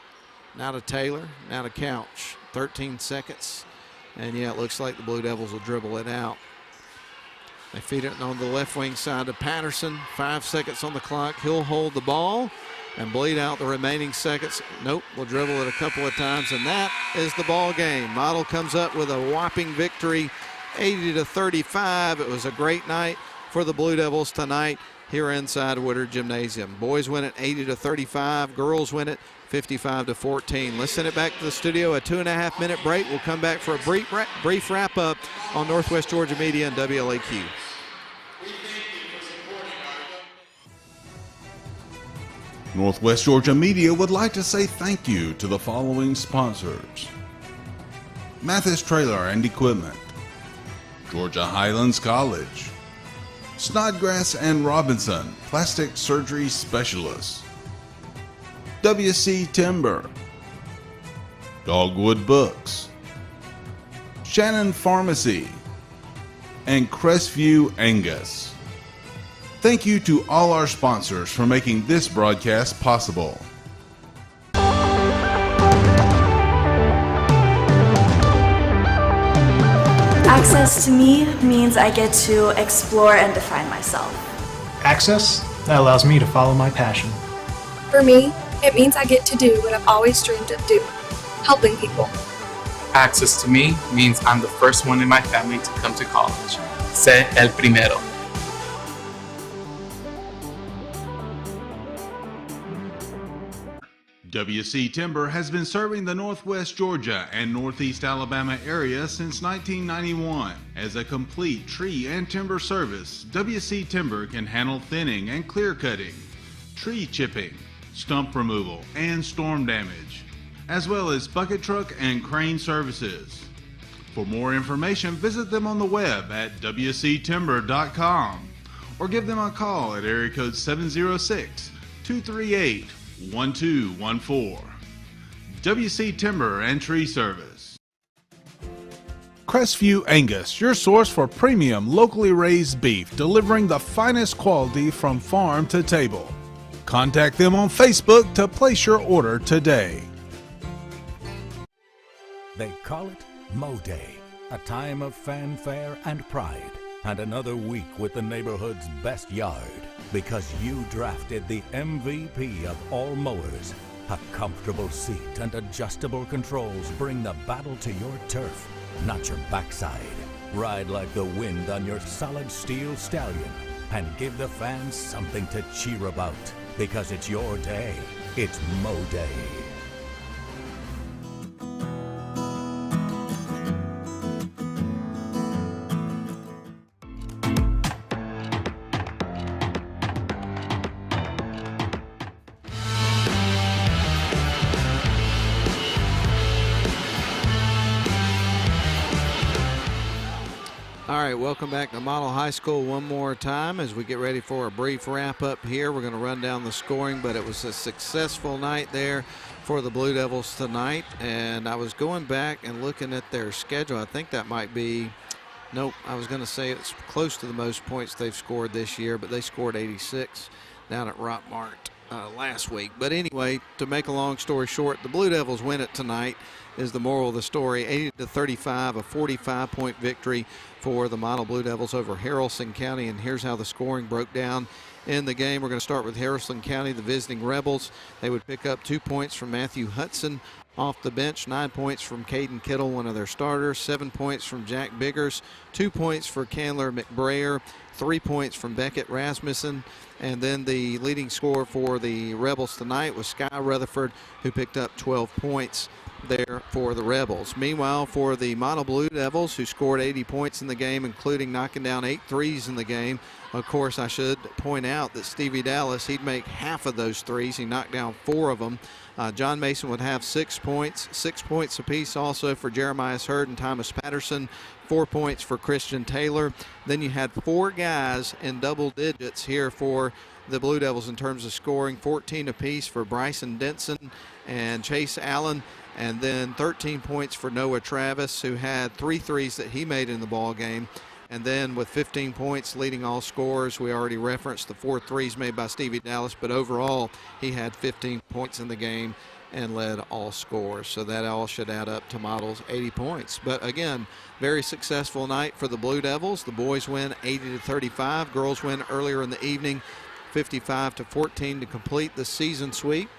Now to Taylor, now to Couch. 13 seconds. And yeah, it looks like the Blue Devils will dribble it out. They feed it on the left wing side to Patterson. 5 seconds on the clock. He'll hold the ball and bleed out the remaining seconds. Nope, we'll dribble it a couple of times, and that is the ball game. Model comes up with a whopping victory, 80-35. It was a great night for the Blue Devils tonight here inside Woodard Gymnasium. Boys win it 80-35. Girls win it 55-14. Let's send it back to the studio. A 2.5-minute break. We'll come back for a brief wrap-up on Northwest Georgia Media and WLAQ. Northwest Georgia Media would like to say thank you to the following sponsors: Mathis Trailer and Equipment, Georgia Highlands College, Snodgrass and Robinson, Plastic Surgery Specialists, WC Timber, Dogwood Books, Shannon Pharmacy, and Crestview Angus. Thank you to all our sponsors for making this broadcast possible. Access to me means I get to explore and define myself. Access? That allows me to follow my passion. For me, it means I get to do what I've always dreamed of doing, helping people. Access to me means I'm the first one in my family to come to college. Sé el primero. WC Timber has been serving the Northwest Georgia and Northeast Alabama area since 1991. As a complete tree and timber service, WC Timber can handle thinning and clear cutting, tree chipping, stump removal, and storm damage, as well as bucket truck and crane services. For more information, visit them on the web at wctimber.com or give them a call at area code 706-238-1214. WC Timber and Tree Service. Crestview Angus, your source for premium locally raised beef, delivering the finest quality from farm to table. Contact them on Facebook to place your order today. They call it Mow Day, a time of fanfare and pride, and another week with the neighborhood's best yard, because you drafted the MVP of all mowers. A comfortable seat and adjustable controls bring the battle to your turf, not your backside. Ride like the wind on your solid steel stallion and give the fans something to cheer about, because it's your day. It's Mow Day. All right, welcome back to Model High School one more time as we get ready for a brief wrap-up here. We're going to run down the scoring, but it was a successful night there for the Blue Devils tonight. And I was going back and looking at their schedule. I think that might be, nope, I was going to say it's close to the most points they've scored this year, but they scored 86 down at Rockmart last week. But anyway, to make a long story short, the Blue Devils win it tonight is the moral of the story. 80-35, a 45-point victory for the Model Blue Devils over Haralson County. And here's how the scoring broke down in the game. We're going to start with Haralson County, the visiting Rebels. They would pick up 2 points from Matthew Hudson off the bench, 9 points from Caden Kittle, one of their starters, 7 points from Jack Biggers, 2 points for Candler McBrayer, 3 points from Beckett Rasmussen. And then the leading scorer for the Rebels tonight was Sky Rutherford, who picked up 12 points there for the Rebels. Meanwhile, for the Model Blue Devils, who scored 80 points in the game, including knocking down 8 threes in the game. Of course, I should point out that Stevie Dallas, he'd make half of those threes. He knocked down 4 of them. John Mason would have 6 points, 6 points apiece also for Jeremiah Hurd and Thomas Patterson, 4 points for Christian Taylor. Then you had 4 guys in double digits here for the Blue Devils in terms of scoring, 14 apiece for Bryson Denson and Chase Allen, and then 13 points for Noah Travis, who had 3 threes that he made in the ball game. And then with 15 points leading all scorers, we already referenced the 4 threes made by Stevie Dallas, but overall he had 15 points in the game and led all scorers. So that all should add up to Model's 80 points. But again, very successful night for the Blue Devils. The boys win 80-35. Girls win earlier in the evening 55-14 to complete the season sweep,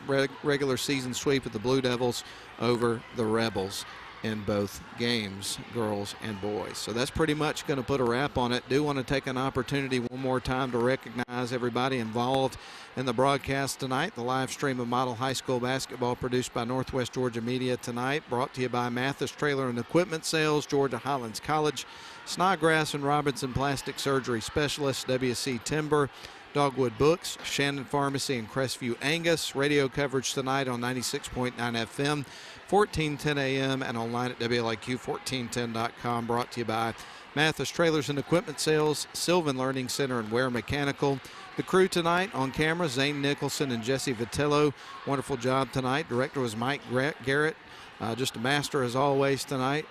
regular season sweep of the Blue Devils over the Rebels in both games, girls and boys. So that's pretty much going to put a wrap on it. Do want to take an opportunity one more time to recognize everybody involved in the broadcast tonight. The live stream of Model High School basketball produced by Northwest Georgia Media tonight, brought to you by Mathis Trailer and Equipment Sales, Georgia Highlands College, Snodgrass and Robinson Plastic Surgery Specialists, WC Timber, Dogwood Books, Shannon Pharmacy, and Crestview Angus. Radio coverage tonight on 96.9 FM, 1410 AM, and online at WLAQ1410.com. Brought to you by Mathis Trailers and Equipment Sales, Sylvan Learning Center, and Ware Mechanical. The crew tonight on camera, Zane Nicholson and Jesse Vitello. Wonderful job tonight. Director was Mike Garrett. Just a master as always tonight.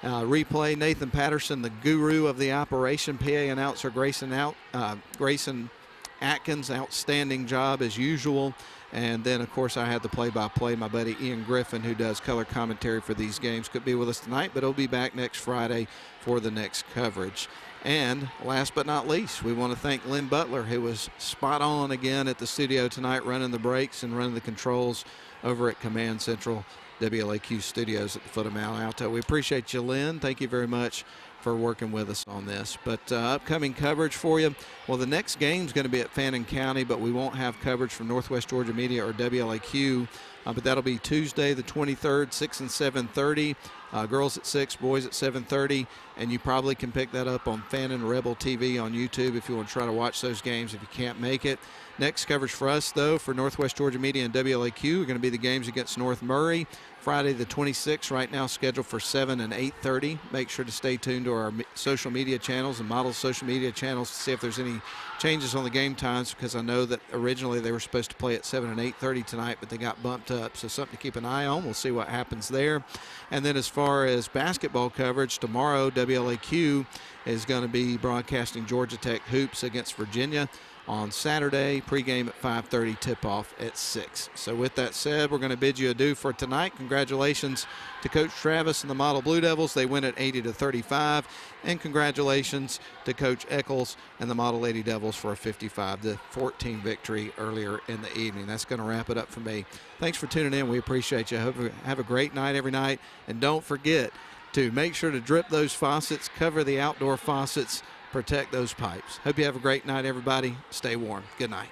Replay, Nathan Patterson, the guru of the operation. PA announcer Grayson Atkins, outstanding job as usual. And then, of course, I had the play-by-play, my buddy Ian Griffin, who does color commentary for these games. Could be with us tonight, but he'll be back next Friday for the next coverage. And last but not least, we want to thank Lynn Butler, who was spot on again at the studio tonight, running the breaks and running the controls over at Command Central WLAQ Studios at the foot of Mount Alto. We appreciate you, Lynn. Thank you very much for working with us on this. But upcoming coverage for you, well, the next game's going to be at Fannin County, but we won't have coverage from Northwest Georgia Media or WLAQ, but that'll be Tuesday the 23rd, 6 and 7:30. Girls at 6, boys at 7:30, and you probably can pick that up on Fannin Rebel TV on YouTube if you want to try to watch those games if you can't make it. Next coverage for us, though, for Northwest Georgia Media and WLAQ are going to be the games against North Murray. Friday the 26th, right now scheduled for 7 and 8:30. Make sure to stay tuned to our social media channels and Model's social media channels to see if there's any changes on the game times, because I know that originally they were supposed to play at 7 and 8:30 tonight, but they got bumped up. So something to keep an eye on. We'll see what happens there. And then as far as basketball coverage, tomorrow WLAQ is going to be broadcasting Georgia Tech hoops against Virginia on Saturday, pregame at 5:30, tip-off at 6. So with that said, we're going to bid you adieu for tonight. Congratulations to Coach Travis and the Model Blue Devils. They win at 80-35. And congratulations to Coach Eccles and the Model Lady Devils for a 55-14 victory earlier in the evening. That's going to wrap it up for me. Thanks for tuning in. We appreciate you. Have a great night every night. And don't forget to make sure to drip those faucets, cover the outdoor faucets, protect those pipes. Hope you have a great night, everybody. Stay warm. Good night.